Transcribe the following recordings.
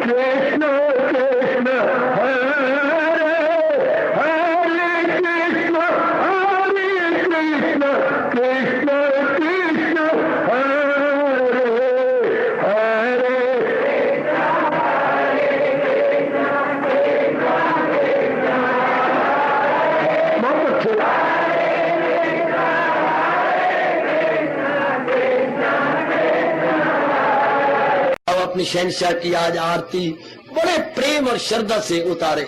कृष्ण कृष्ण हरे हरे कृष्ण कृष्ण कृष्ण हरे हरे बहुत अच्छे। अब अपनी शहंशाह की आज आरती बड़े प्रेम और श्रद्धा से उतारे।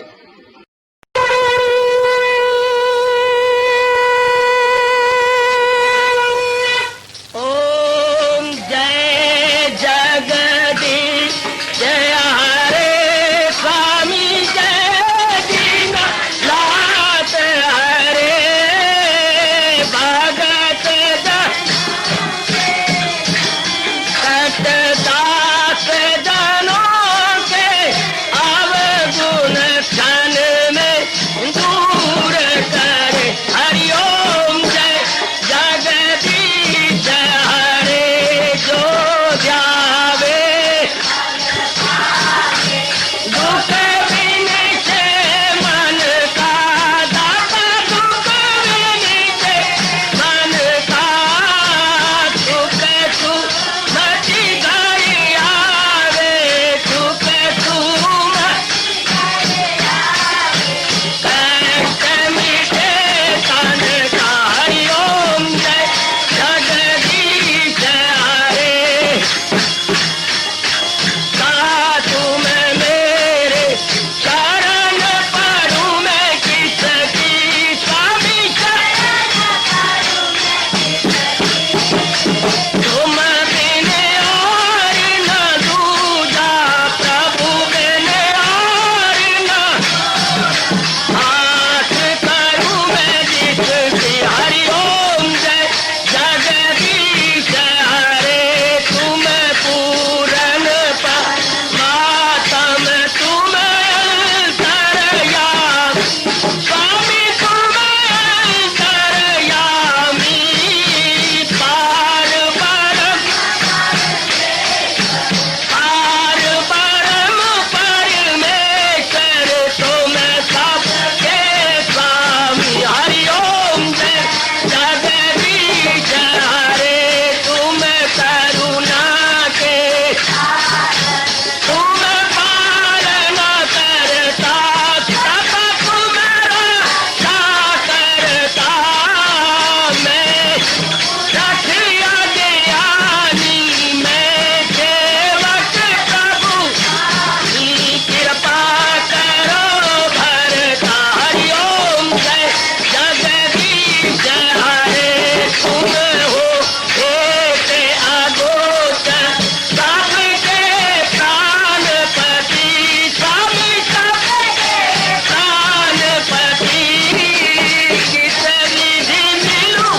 ओम जय जगदीश जय हरे स्वामी जय दीनानाथ हरे भगत दास जनों के अवगुण क्षण में दूर करे। हरिओम जय जगदीश हरे जो ध्यावे दुख विनिचे मन का दाता दुख विनिचे मन का सुख तू मची गई आवे सुख तू कष्ट मिटे तन का। हरिओम जय जगदीश हरे तुम मेरे शरण पड़ूं मैं किसकी स्वामी तुम बिन और न दूजा प्रभु बिन और न हाथ करूं मैं जिसकी। हरिओम जय जगदीश हरे तुम पूरन मातम तुम अंतरयामी स्वामी तुम अंतरयामी पार परम परमेश्वर तुम सबके स्वामी। हरिओम जय जगदीश हरे तुम करुणा के तुम पालन करता सब तुम्हारा करता मैं रखिया ज्ञानी मैं सेवक प्रभु की कृपा करो भरता। हरिओम जय जगदीश हरे तुम हो एक अगोचर सबके प्राणपति स्वामी सबके प्राणपति किस विधि मिलूं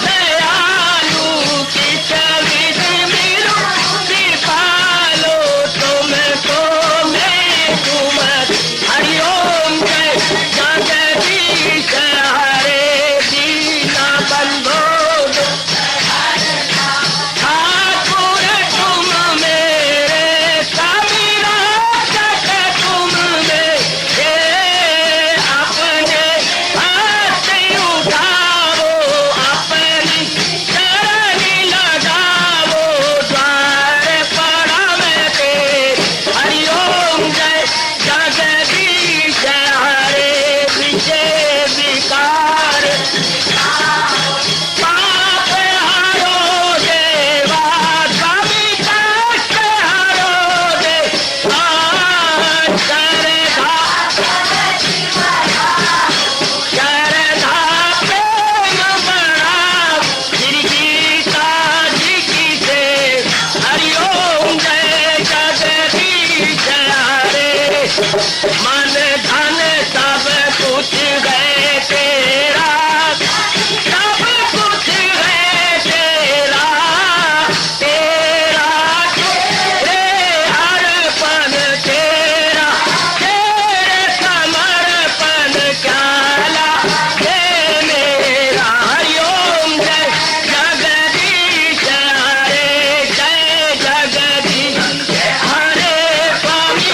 दयालु किस विधि मिलूं कृपालो तुमको मैं तुम। हरिओम जय जगदीश हरे दीना बंधो ठाकुर तुम मेरे स्वामी रक्षक तुम मेरे अपने हाथ उठाओ अपनी शरण लगाओ द्वार पड़ा मैं तेरे। हरिओम जय जगदीश हरे विजय विकार पाप हरो देवा स्वामी कष्ट हरो देवा श्रद्धा प्रेम बढ़ाओ श्री गीता जी की से। हरिओम जय जगदीश हरे मन धन सब कुछ है तेरा सब कुछ है तेरा तेरा तेरे अर्पण तेरा तेरे समर्पण क्या लागे मेरा। हरिओम जय जगदीश हरे जय जगदीश हरे स्वामी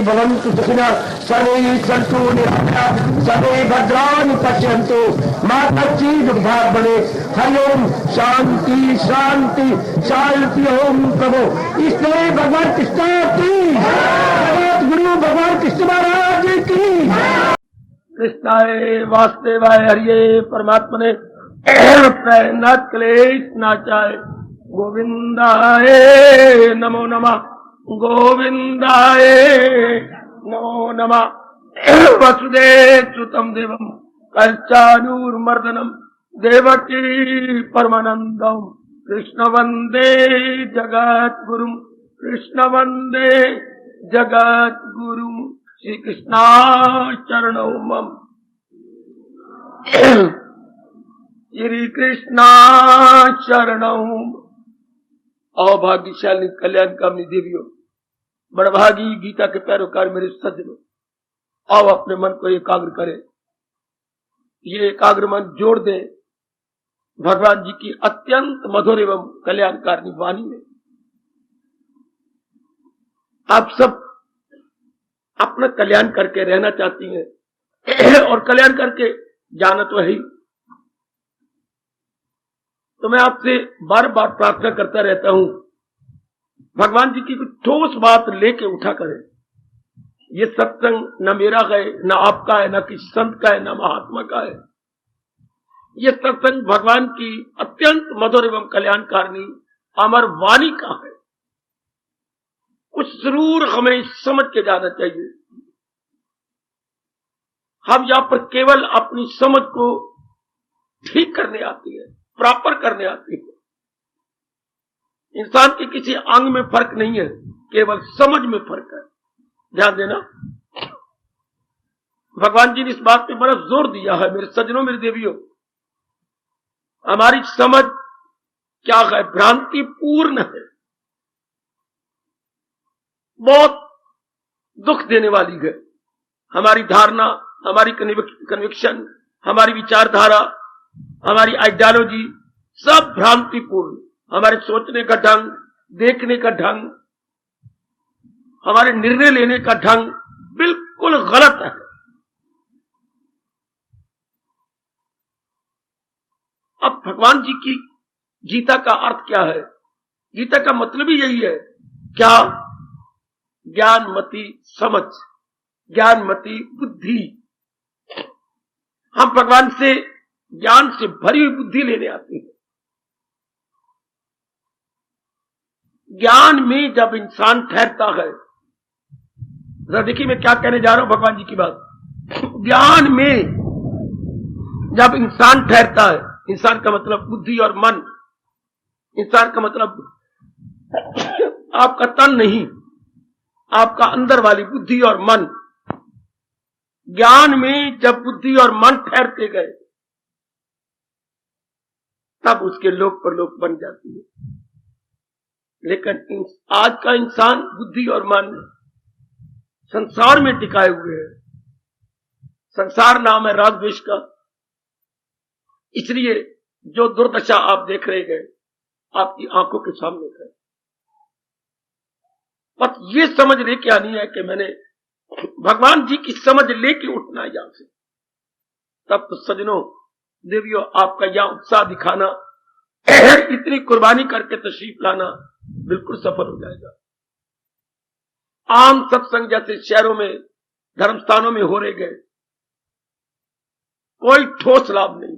भवन्तु सुखिनः सर्वे सन्तु निरामयाः सर्वे भद्राणि पश्यन्तु मा कश्चित् दुर्भाग् भवेत्। हरि ओम शांति शांति शांति। ओम प्रभु इसलिए भगवान कृष्ण की जगत गुरु भगवान कृष्ण महाराज की। कृष्णाय वासुदेवाय हरिये परमात्मने प्रणत क्लेश नाचाय गोविंदाय नमो नमः गोविंदाय नमो नमः। वसुदेव सुतम देवम कंचानूरमर्दनम देवकी परमानंदम कृष्ण वंदे जगत गुरु कृष्ण वंदे जगत गुरु श्री कृष्णा चरणौ मम। श्री कृष्णा चरणौ। अभाग्यशाली कल्याण कामनी देवियों, बड़भागी गीता के पैरोकार मेरे सज्जनों, आओ अपने मन को एकाग्र करें। ये एकाग्र मन जोड़ दें भगवान जी की अत्यंत मधुर एवं कल्याणकारिणी वाणी में। आप सब अपना कल्याण करके रहना चाहती हैं और कल्याण करके जाना तो है ही। तो मैं आपसे बार बार प्रार्थना करता रहता हूं, भगवान जी की कुछ ठोस बात लेके उठा करें। ये सत्संग न मेरा है, न आपका है, न किसी संत का है, न महात्मा का है। ये सत्संग भगवान की अत्यंत मधुर एवं कल्याणकारिणी अमर वाणी का है। कुछ जरूर हमें समझ के जाना चाहिए। हम यहां पर केवल अपनी समझ को ठीक करने आती है, प्रॉपर करने आती है। इंसान के किसी अंग में फर्क नहीं है, केवल समझ में फर्क है। ध्यान देना, भगवान जी ने इस बात पे बड़ा जोर दिया है। मेरे सज्जनों, मेरी देवियों, हमारी समझ क्या है? भ्रांतिपूर्ण है, बहुत दुख देने वाली है। हमारी धारणा, हमारी कन्विक्शन, हमारी विचारधारा, हमारी आइडियोलॉजी सब भ्रांतिपूर्ण। हमारे सोचने का ढंग, देखने का ढंग, हमारे निर्णय लेने का ढंग बिल्कुल गलत है। अब भगवान जी की गीता का अर्थ क्या है? गीता का मतलब ही यही है। क्या? ज्ञानमती समझ, ज्ञानमती बुद्धि। हम भगवान से ज्ञान से भरी हुई बुद्धि लेने आते हैं। ज्ञान में जब इंसान ठहरता है, जरा देखिए मैं क्या कहने जा रहा हूं, भगवान जी की बात। ज्ञान में जब इंसान ठहरता है, इंसान का मतलब बुद्धि और मन, इंसान का मतलब आपका तन नहीं, आपका अंदर वाली बुद्धि और मन। ज्ञान में जब बुद्धि और मन ठहरते गए, तब उसके लोक परलोक बन जाती है। लेकिन आज का इंसान बुद्धि और मन संसार में टिकाए हुए है। संसार नाम है राग द्वेष का। इसलिए जो दुर्दशा आप देख रहे गए, आपकी आंखों के सामने है। बस ये समझ लेके आनी है कि मैंने भगवान जी की समझ लेके उठना है यहां से। तब तो सजनों, देवियों, आपका यहां उत्साह दिखाना, इतनी कुर्बानी करके तशरीफ लाना बिल्कुल सफल हो जाएगा। आम सत्संग जैसे शहरों में, धर्म स्थानों में हो रहे गए, कोई ठोस लाभ नहीं।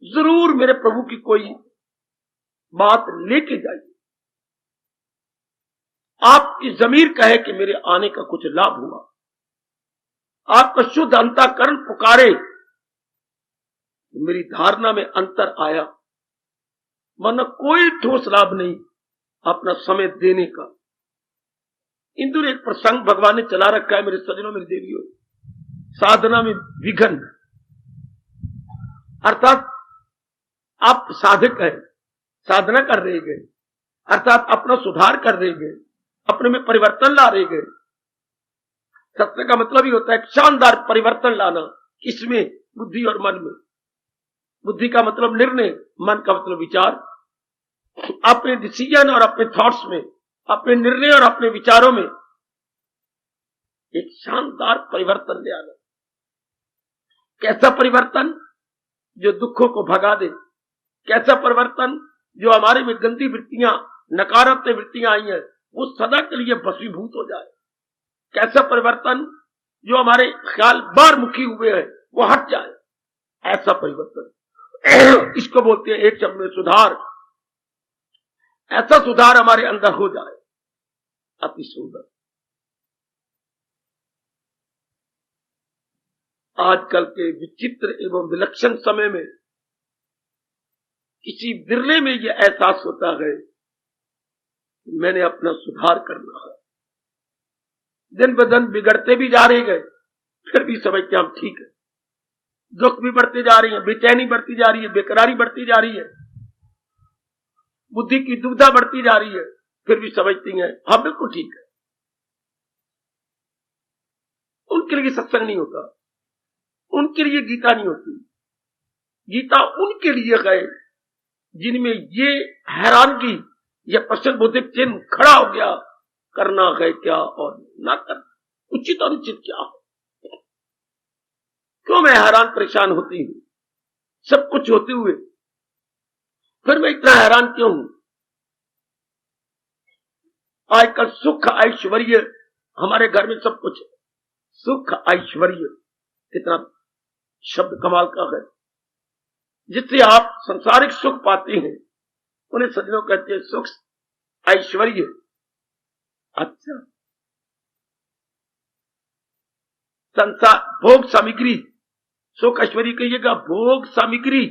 जरूर मेरे प्रभु की कोई बात लेके जाइए। आपकी जमीर कहे कि मेरे आने का कुछ लाभ हुआ, आपका शुद्ध अंतःकरण पुकारे, मेरी धारणा में अंतर आया, वरना कोई ठोस लाभ नहीं अपना समय देने का। इंदुर एक प्रसंग भगवान ने चला रखा है मेरे सज्जनों, मेरी देवियों। साधना में विघन, अर्थात आप साधक है, साधना कर रहे गए, अर्थात अपना सुधार कर रहे गए, अपने में परिवर्तन ला रहे गए। सत्य का मतलब ही होता है शानदार परिवर्तन लाना। किसमें? बुद्धि और मन में। बुद्धि का मतलब निर्णय, मन का मतलब विचार। अपने डिसीजन और अपने थॉट्स में अपने निर्णय और अपने विचारों में एक शानदार परिवर्तन ले आना। कैसा परिवर्तन? जो दुखों को भगा दे। कैसा परिवर्तन? जो हमारे में गंदी वृत्तियां, नकारात्मक वृत्तियां आई हैं, वो सदा के लिए भस्मीभूत हो जाए। कैसा परिवर्तन? जो हमारे ख्याल बारमुखी हुए हैं वो हट जाए। ऐसा परिवर्तन इसको बोलते हैं एक शब्द में सुधार। ऐसा सुधार हमारे अंदर हो जाए। अति सुंदर। आजकल के विचित्र एवं विलक्षण समय में किसी बिरले में यह एहसास होता है कि मैंने अपना सुधार करना है। दिन ब दिन बिगड़ते भी जा रहे गए, फिर भी समझते हम ठीक है। दुख भी बढ़ते जा रही है, बेचैनी बढ़ती जा रही है, बेकरारी बढ़ती जा रही है, बुद्धि की दुविधा बढ़ती जा रही है, फिर भी समझती हैं हाँ बिल्कुल ठीक है। उनके लिए सत्संग नहीं होता, उनके लिए गीता नहीं होती। गीता उनके लिए गए जिनमें ये हैरानगी या प्रश्न बोधिक चिन्ह खड़ा हो गया, करना है क्या और ना करना, उचित अनुचित क्या हो। क्यों मैं हैरान परेशान होती हूं सब कुछ होते हुए, फिर मैं इतना हैरान क्यों हूं? आजकल सुख ऐश्वर्य हमारे घर में सब कुछ है। सुख ऐश्वर्य कितना शब्द कमाल का है। जिससे आप संसारिक सुख पाते हैं उन्हें सज्जनों कहते हैं सुख ऐश्वर्य। अच्छा, संसार भोग सामग्री, सुख ऐश्वर्य कहिएगा भोग सामग्री,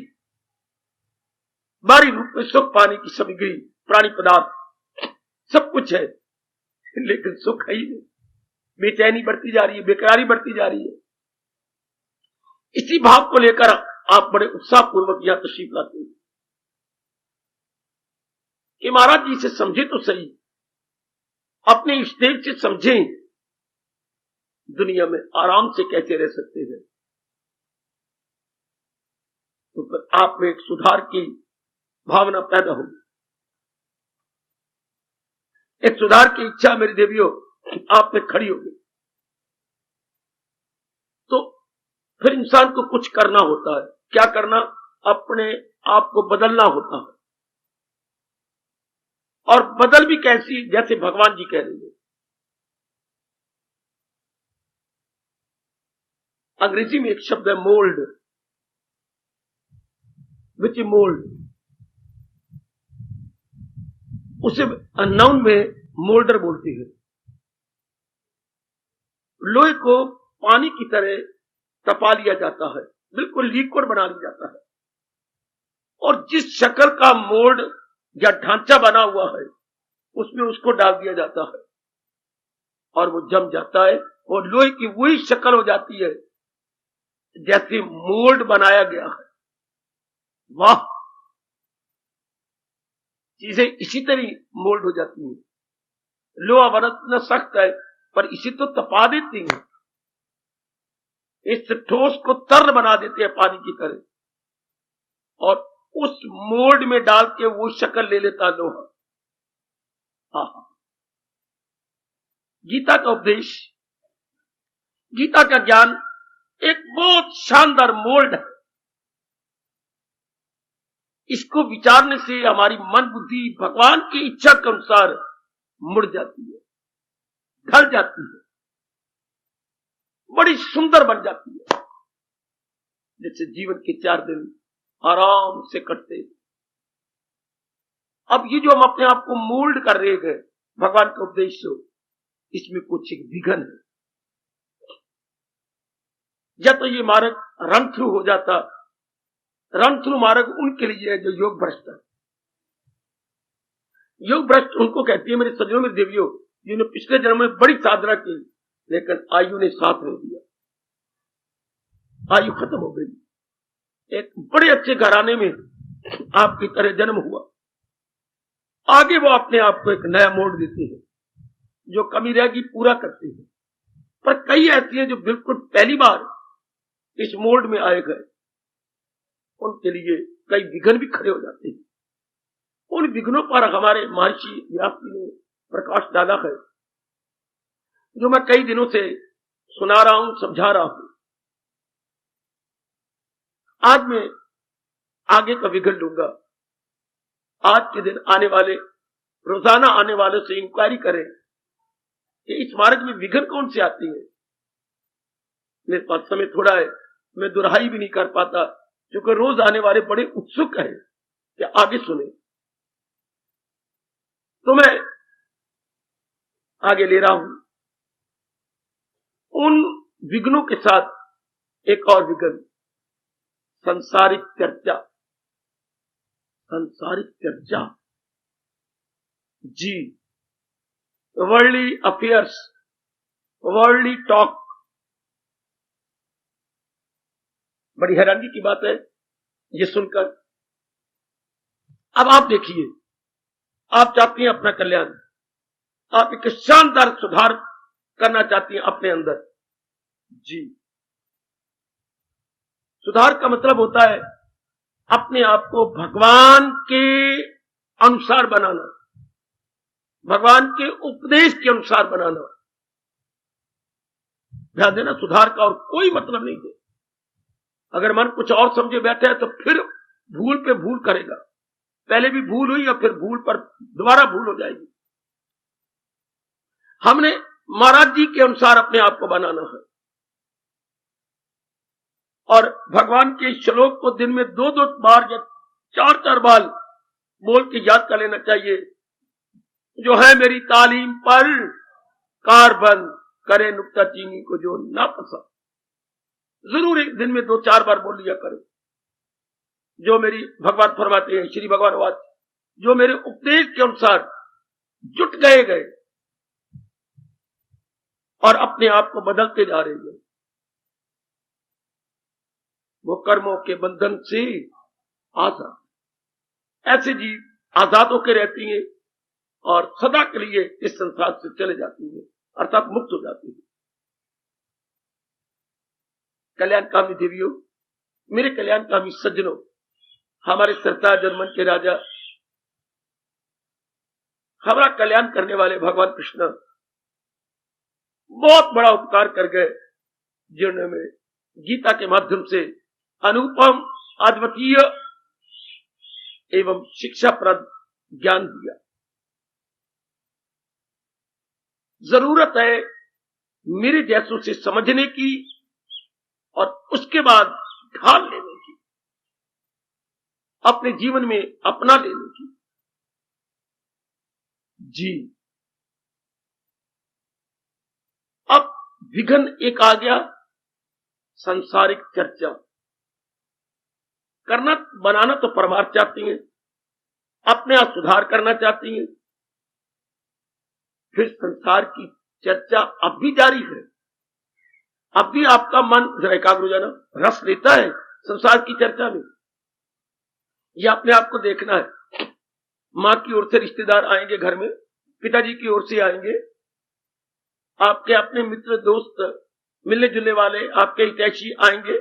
बारी रूप में सुख पाने की सामग्री, प्राणी पदार्थ सब कुछ है, लेकिन सुख है ही नहीं। बेचैनी बढ़ती जा रही है, बेकरारी बढ़ती जा रही है। इसी भाव को लेकर आप बड़े उत्साह पूर्वक यहां तशरीफ लाते हैं कि महाराज जी से समझे तो सही, अपने इष्टदेव से समझें, दुनिया में आराम से कैसे रह सकते हैं। तो फिर आप में एक सुधार की भावना पैदा होगी, एक सुधार की इच्छा मेरी देवियों आप में खड़ी होगी। तो फिर इंसान को कुछ करना होता है। क्या करना? अपने आप को बदलना होता है। और बदल भी कैसी? जैसे भगवान जी कह रहे हैं। अंग्रेजी में एक शब्द है मोल्ड, विच मोल्ड, उसे नाउन में मोल्डर बोलते हैं। लोहे को पानी की तरह तपा लिया जाता है, बिल्कुल लिक्विड बना लिया जाता है, और जिस शक्ल का मोल्ड या ढांचा बना हुआ है उसमें उसको डाल दिया जाता है और वो जम जाता है और लोहे की वही शक्ल हो जाती है जैसे मोल्ड बनाया गया है। वाह, चीजें इसी तरह मोल्ड हो जाती हैं। लोहा वरना सख्त है पर इसे तो तपा देती हैं, इस ठोस को तरल बना देते हैं पानी की तरह, और उस मोल्ड में डाल के वो शक्ल ले लेता लोहा। गीता का उपदेश, गीता का ज्ञान एक बहुत शानदार मोल्ड है। इसको विचारने से हमारी मन बुद्धि भगवान की इच्छा के अनुसार मुड़ जाती है, ढल जाती है, बड़ी सुंदर बन जाती है। जैसे जीवन के 4 दिन आराम से कटते हैं। अब ये जो हम अपने आप को मोल्ड कर रहे हैं भगवान के उपदेश से, इसमें कुछ एक विघन है। या तो ये मार्ग रन थ्रू हो जाता, रन थ्रू मार्ग उनके लिए है जो योग भ्रष्ट है। योग भ्रष्ट उनको कहती है मेरे सज्जनों में देवियों, जिन्होंने पिछले जन्म में बड़ी साधना की लेकिन आयु ने साथ नहीं दिया, आयु खत्म हो गई। एक बड़े अच्छे घराने में आपकी तरह जन्म हुआ, आगे वो अपने आप को एक नया मोड़ देते हैं, जो कमी रहेगी पूरा करते हैं। पर कई ऐसी हैं जो बिल्कुल पहली बार इस मोल्ड में आए गए, उनके लिए कई विघ्न भी खड़े हो जाते हैं। उन विघ्नों पर हमारे महर्षि व्यास जी ने प्रकाश डाला है, जो मैं कई दिनों से सुना रहा हूं, समझा रहा हूं। आज मैं आगे का विघन लूंगा। आज के दिन आने वाले, रोजाना आने वाले से इंक्वायरी करें कि इस मार्ग में विघन कौन से आती है। मेरे पास समय थोड़ा है, मैं दुहाई भी नहीं कर पाता, क्योंकि रोज आने वाले बड़े उत्सुक हैं कि आगे सुने। तो मैं आगे ले रहा हूं। उन विघ्नों के साथ एक और विघ्न, संसारिक चर्चा। संसारिक चर्चा, जी, वर्ल्डली अफेयर्स, वर्ल्डली टॉक। बड़ी हैरानी की बात है ये सुनकर। अब आप देखिए, आप चाहती हैं अपना कल्याण, आप एक शानदार सुधार करना चाहती हैं अपने अंदर। जी, सुधार का मतलब होता है अपने आप को भगवान के अनुसार बनाना, भगवान के उपदेश के अनुसार बनाना। ध्यान देना, सुधार का और कोई मतलब नहीं है। अगर मन कुछ और समझे बैठे है तो फिर भूल पे भूल करेगा। पहले भी भूल हुई और फिर भूल पर दोबारा भूल हो जाएगी। हमने महाराज जी के अनुसार अपने आप को बनाना है, और भगवान के श्लोक को दिन में 2-2 बार या 4-4 बार बोल के याद कर लेना चाहिए। जो है मेरी तालीम पर कार बंद करे नुक्ता चीनी को जो ना पसंद। जरूर एक दिन में 2-4 बार बोल लिया करो। जो मेरी, भगवान फरमाते हैं, श्री भगवान वाच, जो मेरे उपदेश के अनुसार जुट गए और अपने आप को बदलते जा रहे हैं, वो कर्मों के बंधन से आजाद। ऐसे जीव आजाद होकर रहती हैं और सदा के लिए इस संसार से चले जाती हैं, अर्थात मुक्त हो जाती हैं। कल्याणकामी देवियों, मेरे कल्याणकामी सज्जनों, हमारे सरताज और मन के राजा, हमारा कल्याण करने वाले भगवान कृष्ण बहुत बड़ा उपकार कर गए, जिन्होंने गीता के माध्यम से अनुपम, अद्वितीय एवं शिक्षाप्रद ज्ञान दिया। जरूरत है मेरे जैसों से समझने की और उसके बाद ढाल लेने की, अपने जीवन में अपना लेने की। जी, अब विघन एक आ गया, संसारिक चर्चा करना, बनाना तो परमार्थ चाहती हैं, अपने आप सुधार करना चाहती हैं, फिर संसार की चर्चा अब भी जारी है। अब भी आपका मन जरा एकाग्र हो जाना, रस लेता है संसार की चर्चा में। यह अपने आप को देखना है। मां की ओर से रिश्तेदार आएंगे घर में, पिताजी की ओर से आएंगे, आपके अपने मित्र दोस्त मिलने जुलने वाले आपके हितैषी आएंगे,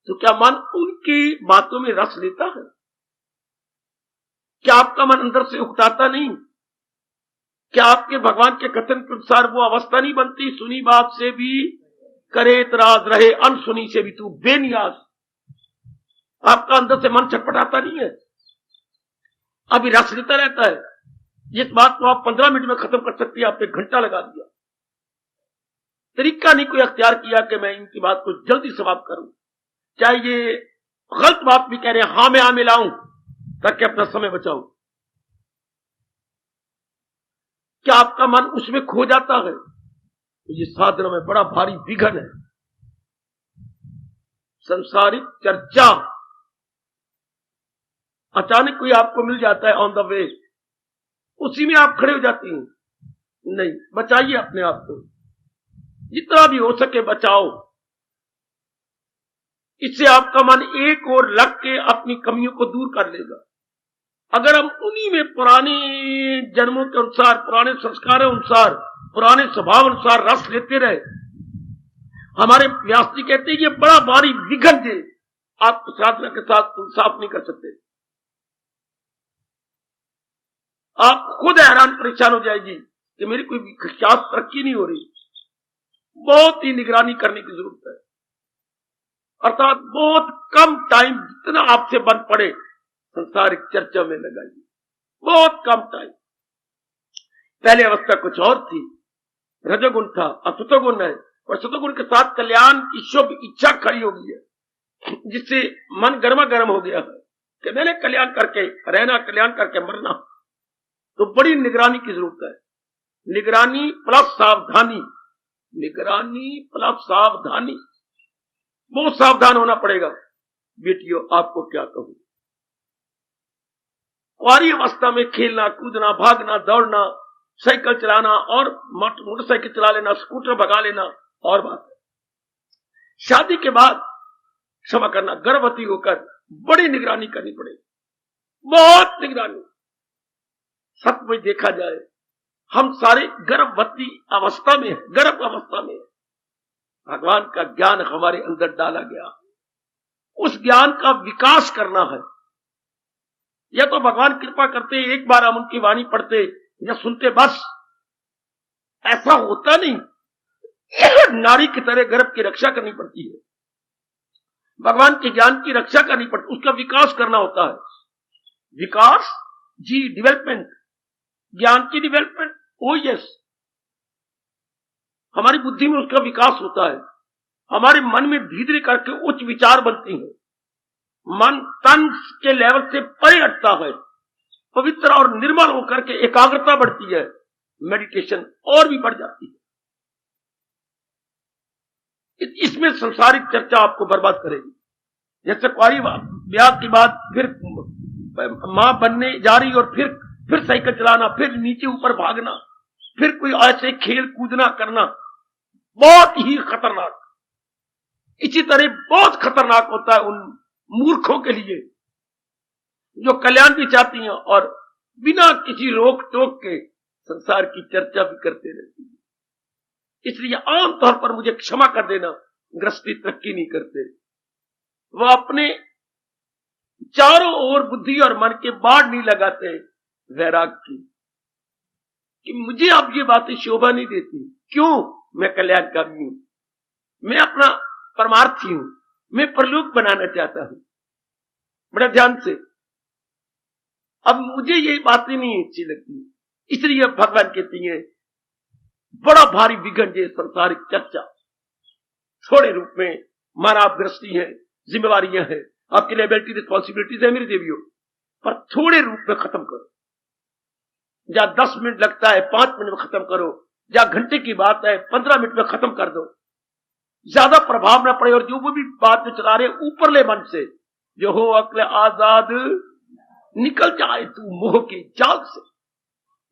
तो क्या मन उनकी बातों में रस लेता है? क्या आपका मन अंदर से उकताता नहीं? क्या आपके भगवान के कथन के अनुसार वो अवस्था नहीं बनती, सुनी बात से भी करे इतराज रहे, अनसुनी से भी तू बेनियाज? आपका अंदर से मन छटपटाता नहीं है? अभी रस लेता रहता है। जिस बात को आप 15 मिनट में खत्म कर सकती है, आपने घंटा लगा दिया। तरीका नहीं कोई अख्तियार किया कि मैं इनकी बात को जल्दी समाप्त करूं, चाहे ये गलत बात भी कह रहे हैं, हां में हां मिलाऊं ताकि अपना समय बचाऊं। क्या आपका मन उसमें खो जाता है? तो ये साधना में बड़ा भारी विघन है। संसारिक चर्चा, अचानक कोई आपको मिल जाता है ऑन द वे, उसी में आप खड़े हो जाती हैं। नहीं, बचाइए अपने आप को, जितना भी हो सके बचाओ। इससे आपका मन एक और लग के अपनी कमियों को दूर कर लेगा। अगर हम उन्हीं में पुराने जन्मों के अनुसार, पुराने संस्कारों अनुसार, पुराने स्वभाव अनुसार रस लेते रहे, हमारे व्यास जी कहते हैं ये बड़ा भारी विघन है, आप साधना के साथ इंसाफ नहीं कर सकते। आप खुद हैरान परेशान हो जाएगी कि मेरी कोई खास तरक्की नहीं हो रही। बहुत ही निगरानी करने की जरूरत है, अर्थात बहुत कम टाइम जितना आपसे बन पड़े संसारिक चर्चा में लगाइए, बहुत कम टाइम। पहले अवस्था कुछ और थी, रजोगुण था, अब सतोगुण है, और सतोगुण के साथ कल्याण की शुभ इच्छा खड़ी हो गई है, जिससे मन गर्मा गर्म हो गया है कि मैंने कल्याण करके रहना, कल्याण करके मरना। तो बड़ी निगरानी की जरूरत है, निगरानी प्लस सावधानी, निगरानी प्लस सावधानी, बहुत सावधान होना पड़ेगा। बेटियों, आपको क्या कहूं, कुंवारी अवस्था में खेलना, कूदना, भागना, दौड़ना, साइकिल चलाना और मोटरसाइकिल चला लेना, स्कूटर भगा लेना और बात है। शादी के बाद, क्षमा करना, गर्भवती होकर बड़ी निगरानी करनी पड़ेगी, बहुत निगरानी। सचमुच देखा जाए हम सारे गर्भवती अवस्था में है, गर्भ अवस्था में है। भगवान का ज्ञान हमारे अंदर डाला गया, उस ज्ञान का विकास करना है। या तो भगवान कृपा करते, एक बार हम उनकी वाणी पढ़ते या सुनते, बस ऐसा होता नहीं। नारी की तरह गर्भ की रक्षा करनी पड़ती है, भगवान के ज्ञान की रक्षा करनी पड़ती, उसका विकास करना होता है। विकास जी, डेवलपमेंट, ज्ञान की डेवलपमेंट, ओ यस, हमारी बुद्धि में उसका विकास होता है। हमारे मन में धीरे धीरे करके उच्च विचार बनते हैं, मन तन के लेवल से परे हटता है, पवित्र और निर्मल होकर के एकाग्रता बढ़ती है, मेडिटेशन और भी बढ़ जाती है। इसमें संसारिक चर्चा आपको बर्बाद करेगी। जैसे कुंवारी ब्याह के बाद फिर मां बनने जा रही और फिर साइकिल चलाना, फिर नीचे ऊपर भागना, फिर कोई ऐसे खेल कूदना करना, बहुत ही खतरनाक। इसी तरह बहुत खतरनाक होता है उन मूर्खों के लिए जो कल्याण भी चाहती हैं और बिना किसी रोक टोक के संसार की चर्चा भी करते रहती है। इसलिए आमतौर पर मुझे क्षमा कर देना, गृहस्थी तरक्की नहीं करते, वह अपने चारों ओर बुद्धि और मन के बाढ़ नहीं लगाते वैराग की, कि मुझे अब ये बातें शोभा नहीं देती। क्यों? मैं कल्याणकारी हूं, मैं अपना परमार्थी हूं, मैं परलोक बनाना चाहता हूं। बड़ा ध्यान से, अब मुझे ये बातें नहीं अच्छी लगती, इसलिए भगवान कहती है बड़ा भारी विघन ये संसारिक चर्चा। थोड़े रूप में माना आप दृष्टि है, जिम्मेवारियां हैं, आपकी लायबिलिटी रिस्पॉन्सिबिलिटीज है मेरे देवियों, पर थोड़े रूप में खत्म करो। जहां 10 मिनट लगता है 5 मिनट में खत्म करो, जहां घंटे की बात है 15 मिनट में खत्म कर दो, ज्यादा प्रभाव ना पड़े। और जो वो भी बात में चला रहे ऊपरले मन से, जो हो अक्ल आजाद निकल जाए तू मोह के जाल से।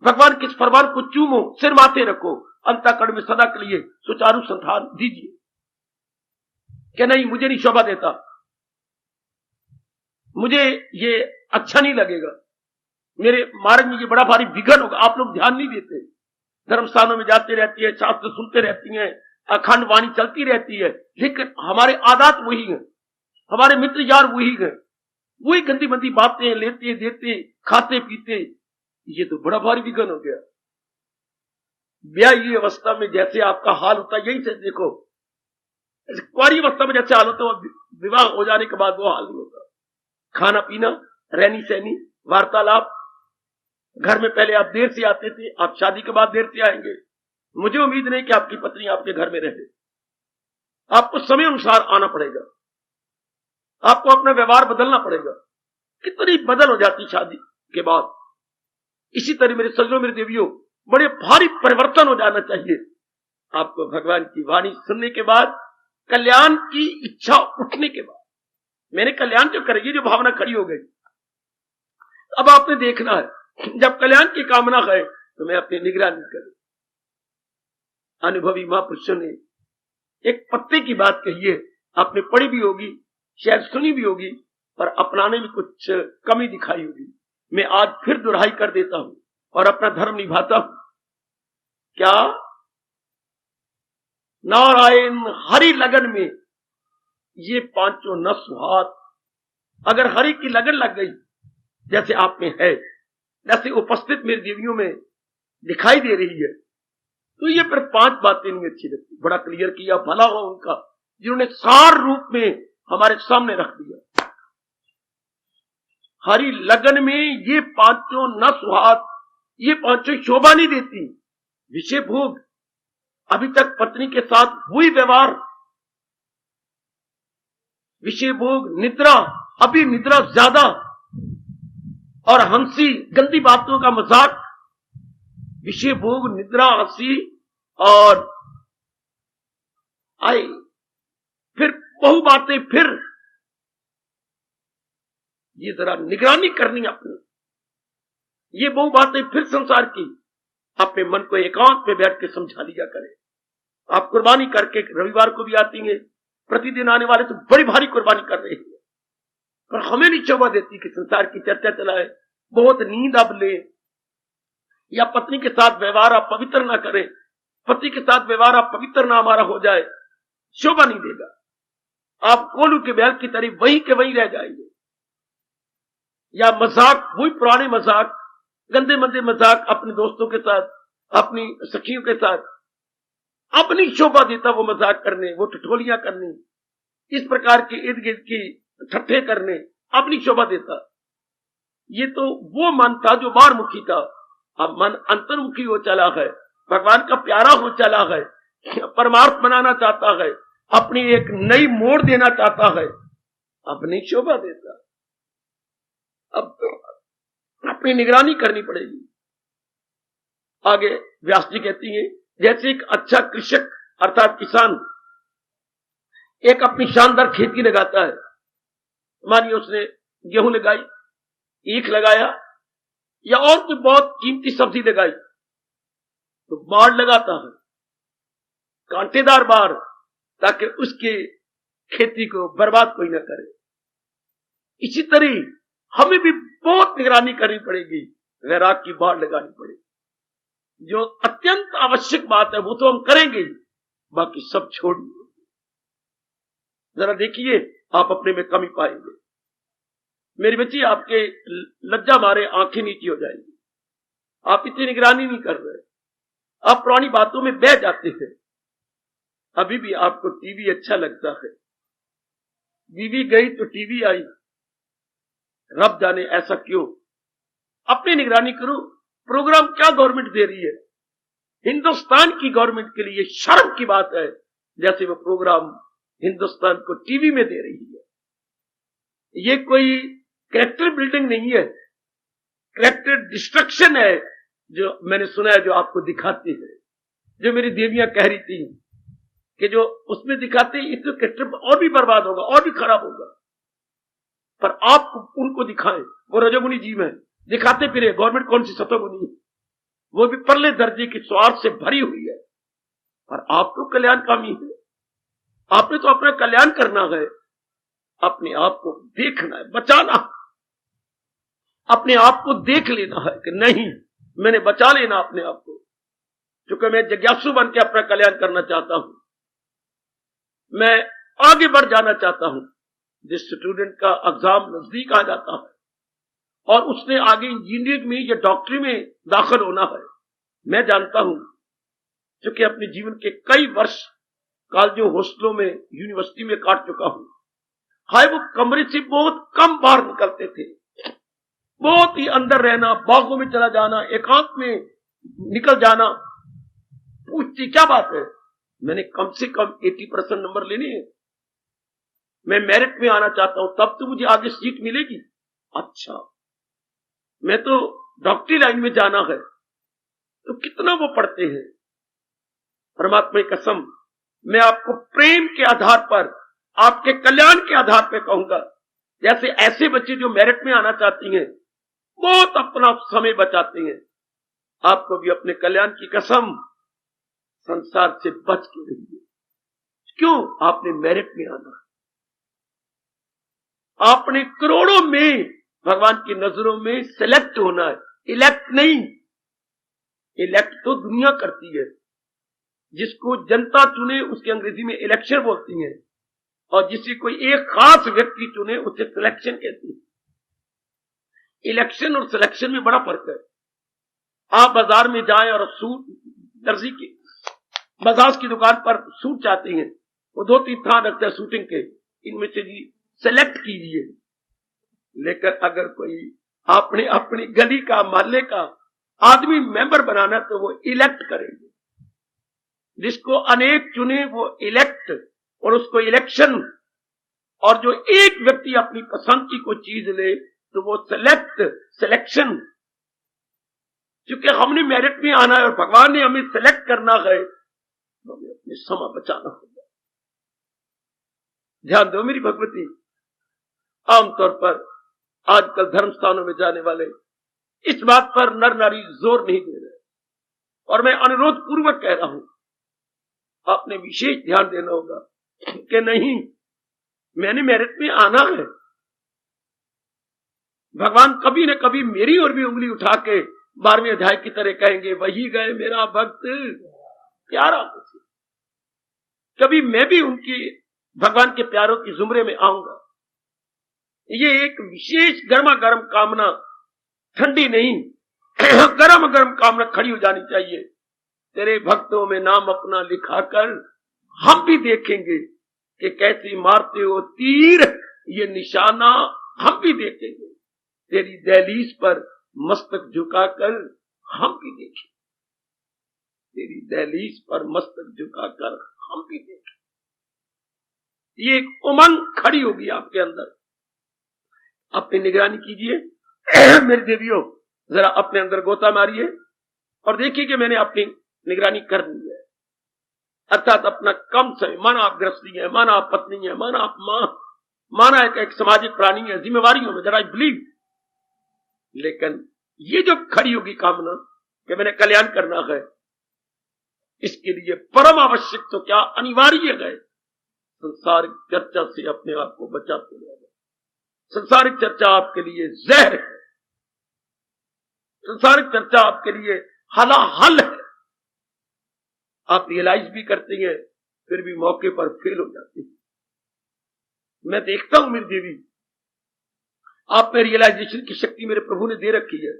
भगवान के इस फरमान को चूमो, सिर माथे रखो, अंतःकरण में सदा के लिए सुचारू संधान दीजिए कि नहीं मुझे नहीं शोभा देता, मुझे ये अच्छा नहीं लगेगा, मेरे मार्ग में ये बड़ा भारी विघन होगा। आप लोग ध्यान नहीं देते, धर्म स्थानों में जाते रहती है, शास्त्र सुनते रहती हैं, अखंड वाणी चलती रहती है, लेकिन हमारे आदत वही है, हमारे मित्र यार वही है, वही गंदी मंदी बातें लेते देते खाते पीते। ये तो बड़ा भारी विघन हो गया। ब्याही अवस्था में जैसे आपका हाल होता है, यही से देखो, कुंवारी अवस्था में जैसे हाल होता है, विवाह हो जाने के बाद वो हाल नहीं होता। खाना पीना, रहनी सहनी, वार्तालाप, घर में पहले आप देर से आते थे, आप शादी के बाद देर से आएंगे। मुझे उम्मीद नहीं कि आपकी पत्नी आपके घर में रहे, आपको समय अनुसार आना पड़ेगा, आपको अपना व्यवहार बदलना पड़ेगा। कितनी बदल हो जाती शादी के बाद। इसी तरह मेरे सज्जनों, मेरे देवियों, बड़े भारी परिवर्तन हो जाना चाहिए आपको भगवान की वाणी सुनने के बाद, कल्याण की इच्छा उठने के बाद। मैंने कल्याण जो करेगी, जो भावना खड़ी हो गई। अब आपने देखना है, जब कल्याण की कामना है तो मैं अपनी निगरानी करूं। अनुभवी महापुरुषों ने एक पत्ते की बात कही है, आपने पढ़ी भी होगी, शायद सुनी भी होगी, पर अपनाने में कुछ कमी दिखाई होगी। मैं आज फिर दोहराई कर देता हूं और अपना धर्म निभाता हूं। क्या? नारायण हरि लगन में ये पांचों न सुहात। अगर हरि की लगन लग गई, जैसे आप में है, जैसे उपस्थित मेरी देवियों में दिखाई दे रही है। तो ये फिर 5 बातें नहीं अच्छी लगती। बड़ा क्लियर किया, भला हो उनका जिन्होंने सार रूप में हमारे सामने रख दिया। हरी लगन में ये 5 न सुहाग, ये 5 शोभा नहीं देती। विषय भोग, अभी तक पत्नी के साथ हुई व्यवहार, विषय भोग, निद्रा, अभी निद्रा ज्यादा, और हंसी, गंदी बातों का मजाक, विषय भोग, निद्रा, हंसी, और आई फिर बहु बातें, फिर ये जरा निगरानी करनी अपनी। ये बहु बातें फिर संसार की, अपने मन को एकांत में बैठ के समझा लिया करें। आप कुर्बानी करके रविवार को भी आती हैं, प्रतिदिन आने वाले तो बड़ी भारी कुर्बानी कर रहे हैं, पर हमें नहीं शोभा देती कि संसार की चर्चा चलाए, बहुत नींद अब ले, या पत्नी के साथ व्यवहार आप पवित्र ना करें, पति के साथ व्यवहार आप पवित्र ना हमारा हो जाए, शोभा नहीं देगा। आप कोलू के बैल की तरह वहीं के वहीं रह जाएंगे। या मजाक, वही पुराने मजाक, गंदे मंदे मजाक अपने दोस्तों के साथ, अपनी सखियों के साथ, अपनी शोभा देता वो मजाक करने, वो ठिठोलियां करनी, इस प्रकार के इर्द गिर्द की ठट्ठे करने, अपनी शोभा देता। ये तो वो मन था जो बाहरमुखी था। अब मन अंतर्मुखी हो चला है, भगवान का प्यारा हो चला है, परमार्थ बनाना चाहता है, अपनी एक नई मोड़ देना चाहता है, अपनी शोभा देता। अब अपनी निगरानी करनी पड़ेगी। आगे व्यास जी कहती हैं, जैसे एक अच्छा कृषक अर्थात किसान एक अपनी शानदार खेती लगाता है, मानिए उसने गेहूं लगाई, ईख लगाया, या और कोई बहुत कीमती सब्जी लगाई, तो बाड़ लगाता है, कांटेदार बाड़, ताकि उसके खेती को बर्बाद कोई ना करे। इसी तरह हमें भी बहुत निगरानी करनी पड़ेगी, वैराग की बाड़ लगानी पड़ेगी। जो अत्यंत आवश्यक बात है वो तो हम करेंगे, बाकी सब छोड़ दीजिए। जरा देखिए, आप अपने में कमी पाएंगे। मेरी बच्ची, आपके लज्जा मारे आंखें नीची हो जाएंगी। आप इतनी निगरानी नहीं कर रहे, आप पुरानी बातों में बह जाते हैं। अभी भी आपको टीवी अच्छा लगता है, बीवी गई तो टीवी आई, रब जाने ऐसा क्यों। अपनी निगरानी करो। प्रोग्राम क्या गवर्नमेंट दे रही है? हिंदुस्तान की गवर्नमेंट के लिए शर्म की बात है जैसे वो प्रोग्राम हिंदुस्तान को टीवी में दे रही है। ये कोई कैरेक्टर बिल्डिंग नहीं है, कैरेक्टर डिस्ट्रक्शन है, जो मैंने सुना है, जो आपको दिखाती है। जो मेरी देवियां कह रही थी कि जो उसमें दिखाते हैं, इससे कैरेक्टर और भी बर्बाद होगा, और भी खराब होगा। पर आप उनको दिखाएं, वो रजोगुनी जीव है, दिखाते फिरे। गवर्नमेंट कौन सी सतोगुनी है, वो भी परले दर्जे की स्वार्थ से भरी हुई है। पर आप तो कल्याणकामी है, आपने तो अपना कल्याण करना है, अपने आप को देखना है, बचाना, अपने आप को देख लेना है कि नहीं, मैंने बचा लेना अपने आप को, क्योंकि मैं जिज्ञासु बन के अपना कल्याण करना चाहता हूं, मैं आगे बढ़ जाना चाहता हूं। जिस स्टूडेंट का एग्जाम नजदीक आ जाता है और उसने आगे इंजीनियरिंग में या डॉक्टरी में दाखिल होना है, मैं जानता हूं, क्योंकि अपने जीवन के कई वर्ष कॉलेजों, हॉस्टलों में, यूनिवर्सिटी में काट चुका हूं। हाय, वो कमरे से बहुत कम बाहर निकलते थे, बहुत ही अंदर रहना, बागों में चला जाना, एकांत में निकल जाना। पूछती क्या बात है? मैंने कम से कम 80% नंबर लेने हैं, मैं मेरिट में आना चाहता हूं, तब तो मुझे आगे सीट मिलेगी। अच्छा, मैं तो डॉक्टरी लाइन में जाना है, तो कितना वो पढ़ते हैं। परमात्मा की कसम, मैं आपको प्रेम के आधार पर, आपके कल्याण के आधार पर कहूंगा, जैसे ऐसे बच्चे जो मेरिट में आना चाहती हैं, बहुत अपना समय बचाते हैं, आपको भी अपने कल्याण की कसम संसार से बच के रहिए। क्यों? आपने मेरिट में आना है, आपने करोड़ों में भगवान की नजरों में सिलेक्ट होना है, इलेक्ट नहीं। इलेक्ट तो दुनिया करती है, जिसको जनता चुने उसके अंग्रेजी में इलेक्शन बोलती है, और जिसे कोई एक खास व्यक्ति चुने उसे सिलेक्शन कहती है। इलेक्शन और सिलेक्शन में बड़ा फर्क है। आप बाजार में जाएं और सूट, दर्जी की बजाज की दुकान पर सूट चाहते हैं, वो 2-3 थान रखते हैं शूटिंग के, इनमें से जी सेलेक्ट कीजिए। लेकिन अगर कोई आपने अपनी गली का, मोहल्ले का आदमी मेंबर बनाना तो वो इलेक्ट करेंगे। जिसको अनेक चुने वो इलेक्ट, और उसको इलेक्शन, और जो एक व्यक्ति अपनी पसंद की कोई चीज ले तो वो सेलेक्ट, सिलेक्शन। क्योंकि हमने मेरिट में आना है और भगवान ने हमें सेलेक्ट करना है, तो हमें अपनी समय बचाना होगा। ध्यान दो मेरी भगवती, आमतौर पर आजकल धर्म स्थानों में जाने वाले इस बात पर नर नारी जोर नहीं दे रहे, और मैं अनुरोध पूर्वक कह रहा हूं, आपने विशेष ध्यान देना होगा कि नहीं, मैंने मेरिट में आना है। भगवान कभी न कभी मेरी ओर भी उंगली उठा के 12वें अध्याय की तरह कहेंगे, वही गए मेरा भक्त प्यारा। कभी मैं भी उनकी, भगवान के प्यारों की जुमरे में आऊंगा। ये एक विशेष गर्मा गर्म कामना, ठंडी नहीं, गर्म गर्म कामना खड़ी हो जानी चाहिए। तेरे भक्तों में नाम अपना लिखाकर हम भी देखेंगे कि कैसे मारते हो तीर, ये निशाना हम भी देखेंगे। तेरी दहलीज पर मस्तक झुकाकर हम भी देखें, तेरी दहलीज पर मस्तक झुकाकर हम भी देखें। ये एक उमंग खड़ी होगी आपके अंदर। अपनी निगरानी कीजिए मेरी देवियों, जरा अपने अंदर गोता मारिए और देखिए कि मैंने अपनी निगरानी कर ली है। अर्थात अपना कम समय, माना आप गृहस्थी है, माना आप पत्नी है, माना आप मां, माना एक सामाजिक प्राणी है, जिम्मेवारियों में जरा बिलीव। लेकिन ये जो खड़ी होगी कामना कि मैंने कल्याण करना है, इसके लिए परम आवश्यक तो क्या, अनिवार्य है, संसारिक चर्चा से अपने आप को बचाते रहना। संसारिक चर्चा आपके लिए जहर है, संसारिक चर्चा आपके लिए हलाहल है। आप रियलाइज भी करते हैं, फिर भी मौके पर फेल हो जाते हैं। मैं देखता हूं मेरी देवी, आप में रियलाइजेशन की शक्ति मेरे प्रभु ने दे रखी है,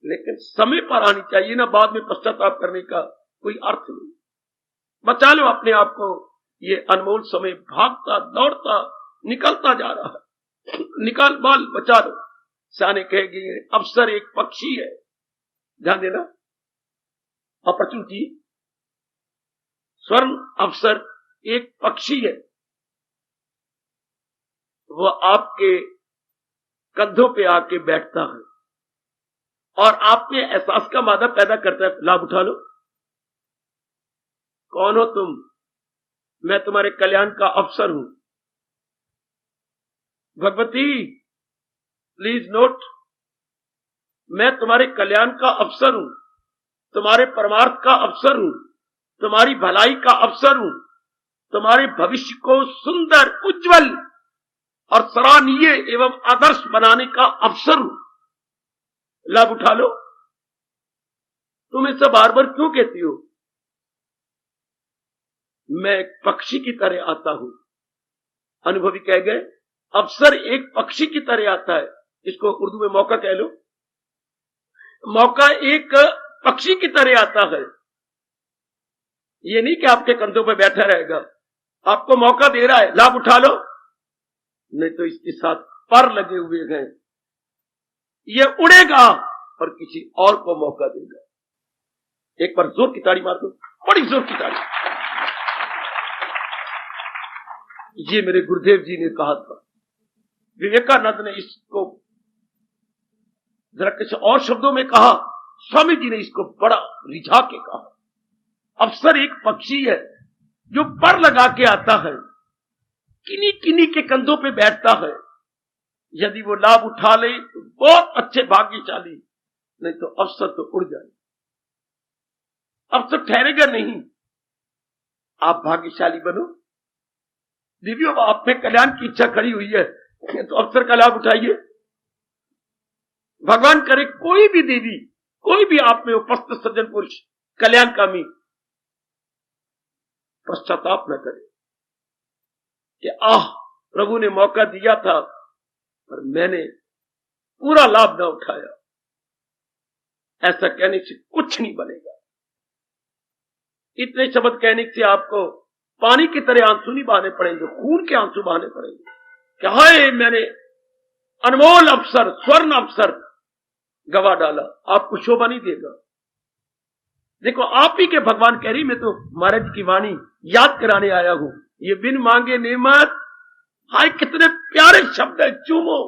लेकिन समय पर आनी चाहिए ना, बाद में पश्चाताप करने का कोई अर्थ नहीं। बचा लो अपने आप को, ये अनमोल समय भागता दौड़ता निकलता जा रहा है, निकाल बाल बचा लो। साने कहेंगे अवसर एक पक्षी है, ध्यान देना, अपॉर्चुनिटी, स्वर्ण अवसर एक पक्षी है। वो आपके कंधों पे आके बैठता है और आप में एहसास का मादा पैदा करता है, लाभ उठा लो। कौन हो तुम? मैं तुम्हारे कल्याण का अवसर हूं। भगवती प्लीज नोट, मैं तुम्हारे कल्याण का अवसर हूं, तुम्हारे परमार्थ का अवसर हूं, तुम्हारी भलाई का अवसर हूं, तुम्हारे भविष्य को सुंदर, उज्जवल और सराहनीय एवं आदर्श बनाने का अवसर हूं। लाभ उठा लो। तुम इसे बार बार क्यों कहती हो? मैं एक पक्षी की तरह आता हूं। अनुभवी कह गए, अवसर एक पक्षी की तरह आता है। इसको उर्दू में मौका कह लो। मौका एक पक्षी की तरह आता है। ये नहीं कि आपके कंधों पर बैठा रहेगा, आपको मौका दे रहा है, लाभ उठा लो। नहीं तो इसके साथ पर लगे हुए हैं, ये उड़ेगा और किसी और को मौका देगा। एक बार जोर की ताड़ी मार दो, बड़ी जोर की ताड़ी। ये मेरे गुरुदेव जी ने कहा था, विवेकानंद ने इसको जरा किसी और शब्दों में कहा, स्वामी जी ने इसको बड़ा रिझा के कहा। अवसर एक पक्षी है जो पर लगा के आता है, किन्हीं किन्हीं के कंधों पे बैठता है। यदि वो लाभ उठा ले तो बहुत अच्छे भाग्यशाली, नहीं तो अवसर तो उड़ जाए, अवसर ठहरेगा नहीं। आप भाग्यशाली बनो। देवियों, आप में कल्याण की इच्छा खड़ी हुई है तो अवसर का लाभ उठाइए। भगवान करे कोई भी देवी, कोई भी आप में उपस्थित सज्जन पुरुष कल्याणकामी पश्चाताप न करे कि आह, प्रभु ने मौका दिया था पर मैंने पूरा लाभ ना उठाया, ऐसा कहने से कुछ नहीं बनेगा। इतने शब्द कहने से आपको पानी की तरह आंसू नहीं बहाने पड़ेंगे, खून के आंसू बहाने पड़ेंगे कि हाय मैंने अनमोल अवसर, स्वर्ण अवसर गवा डाला। आपको शोभा नहीं देगा। देखो आप ही के भगवान कह रही, मैं तो महाराज की वाणी याद कराने आया हूं। ये बिन मांगे नेमत, हाय कितने प्यारे शब्द है। चूमो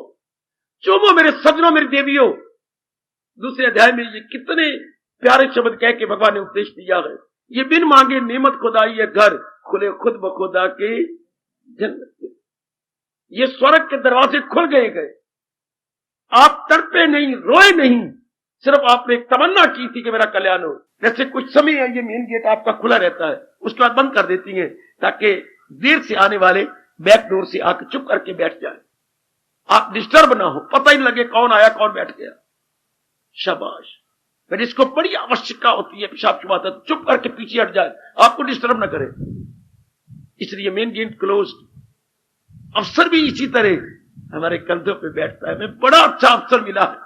चूमो मेरे सजनों, मेरी देवियों। दूसरे अध्याय में ये कितने प्यारे शब्द कह के भगवान ने उपदेश दिया है। ये बिन मांगे नेमत खुदाई है, घर खुले खुद बखुदा के जन्नत। ये स्वर्ग के दरवाजे खुल गए। आप तड़पे नहीं, रोए नहीं, सिर्फ आपने एक तमन्ना की थी कि मेरा कल्याण हो। जैसे कुछ समय है, ये मेन गेट आपका खुला रहता है, उसके बाद बंद कर देती हैं ताकि देर से आने वाले बैक डोर से आकर चुप करके बैठ जाए, आप डिस्टर्ब ना हो, पता ही लगे कौन आया कौन बैठ गया। शाबाश। फिर इसको बड़ी आवश्यकता होती है, पेशाब की बात है, चुप करके पीछे हट जाए, आपको डिस्टर्ब ना करे। इसलिए मेन गेट क्लोज। अफसर भी इसी तरह हमारे कंधों पे बैठता है। मैं बड़ा अच्छा अफसर मिला है।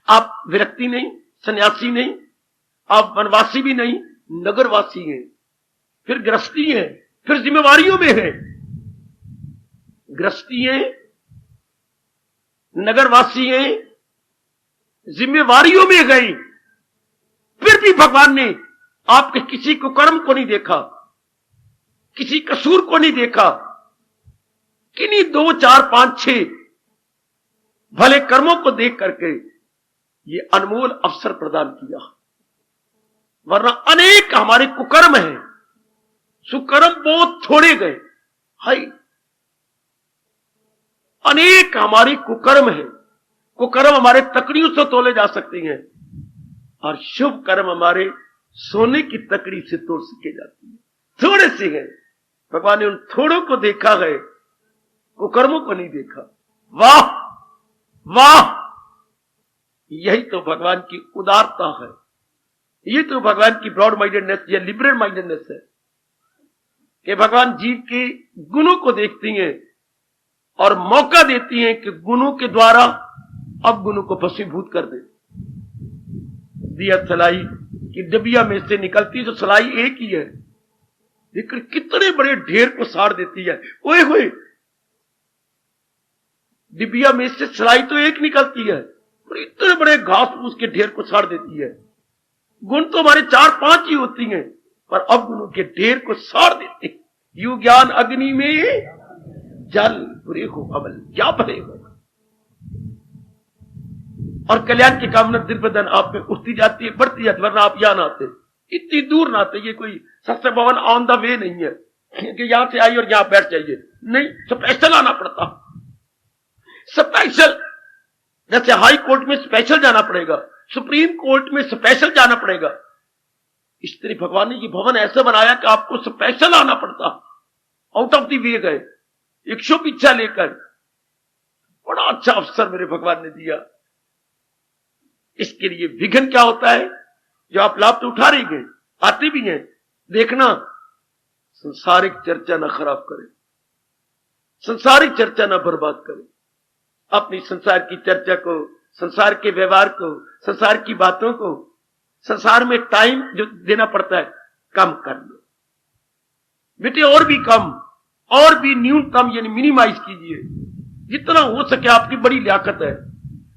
आप विरक्ति नहीं, सन्यासी नहीं, आप वनवासी भी नहीं, नगरवासी हैं, फिर गृहस्थी हैं, फिर जिम्मेवारियों में हैं। गृहस्थी हैं, नगरवासी हैं, जिम्मेवारियों में गए, फिर भी भगवान ने आपके किसी कुकर्म को नहीं देखा, किसी कसूर को नहीं देखा। किन्हीं 2, 4, 5, 6 भले कर्मों को देख करके ये अनमोल अवसर प्रदान किया। वरना अनेक हमारे कुकर्म हैं, सुकर्म बहुत थोड़े गए। हाय, अनेक हमारी कुकर्म है। कुकर्म हमारे तकड़ियों से तोले जा सकते हैं और शुभ कर्म हमारे सोने की तकड़ी से तोड़ सके जाती है। थोड़े से हैं, भगवान ने उन थोड़ों को देखा है, कुकर्मों को नहीं देखा। वाह वाह, यही तो भगवान की उदारता है, ये तो भगवान की ब्रॉड माइंडेडनेस या लिबरल माइंडेडनेस है कि भगवान जीव के गुणों को देखती हैं और मौका देती हैं कि गुणों के द्वारा अब गुणों को भस्मीभूत कर दे। दिया सलाई की डबिया में से निकलती जो सलाई एक ही है, लेकिन कितने बड़े ढेर को साड़ देती है। ओए होए, डिबिया में से सलाई तो एक निकलती है और इतने बड़े घास फूस के ढेर को साड़ देती है। गुण तो हमारे 4-5 ही होती हैं, पर अब गुणों के ढेर को साड़ देते हैं। यू ज्ञान अग्नि में जल, बुरे हो अमल क्या भले हो। और कल्याण की कामना दिन पर दिन आप में उठती जाती है, बढ़ती जाती है। वरना आप यहां ना आते, इतनी दूर ना आते। ये कोई सत्य भवन ऑन द वे नहीं है कि यहां से आई और यहां बैठ जाइए, नहीं, स्पेशल आना पड़ता। स्पेशल, जैसे हाई कोर्ट में स्पेशल जाना पड़ेगा, सुप्रीम कोर्ट में स्पेशल जाना पड़ेगा, इस तरह भगवान ने ये भवन ऐसा बनाया कि आपको स्पेशल आना पड़ता। आउट ऑफ द वे गए, एक शुभ इच्छा लेकर। बड़ा अच्छा अवसर मेरे भगवान ने दिया। इसके लिए विघ्न क्या होता है? जो आप लाभ तो उठा रही गए, आते भी हैं, देखना संसारिक चर्चा ना खराब करे, संसारिक चर्चा ना बर्बाद करे। अपनी संसार की चर्चा को, संसार के व्यवहार को, संसार की बातों को, संसार में टाइम जो देना पड़ता है कम कर लो बेटे, और भी कम, और भी न्यूनतम यानी मिनिमाइज कीजिए जितना हो सके। आपकी बड़ी लियाकत है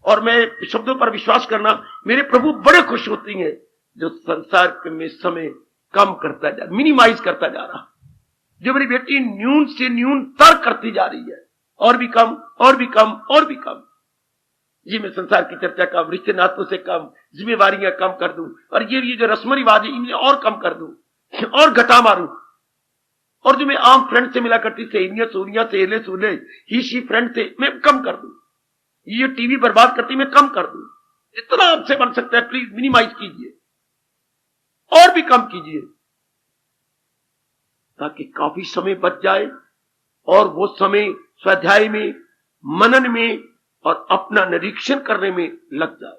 और मैं शब्दों पर विश्वास करना, मेरे प्रभु बड़े खुश होती हैं जो संसार में समय कम करता जा, मिनिमाइज करता जा रहा। जो मेरी बेटी न्यून से न्यूनतर करती जा रही है, और भी कम, और भी कम, और भी कम। जी मैं संसार की चर्चा कम, रिश्ते नातों से कम, जिम्मेवारियां कम कर दूं, और ये जो रस्म रिवाज है इन्हें और कम कर दूं, और घटा मारूं। और जो मैं आम फ्रेंड से मिला करती, सहेलियां सोनिया सहेले सोले ही शी फ्रेंड थे, मैं कम कर दूं। ये टीवी बर्बाद करती मैं कम कर दूं। जितना आपसे बन सकता है प्लीज मिनिमाइज कीजिए, और भी कम कीजिए, ताकि काफी समय बच जाए और वो समय स्वाध्याय में, मनन में और अपना निरीक्षण करने में लग जाए।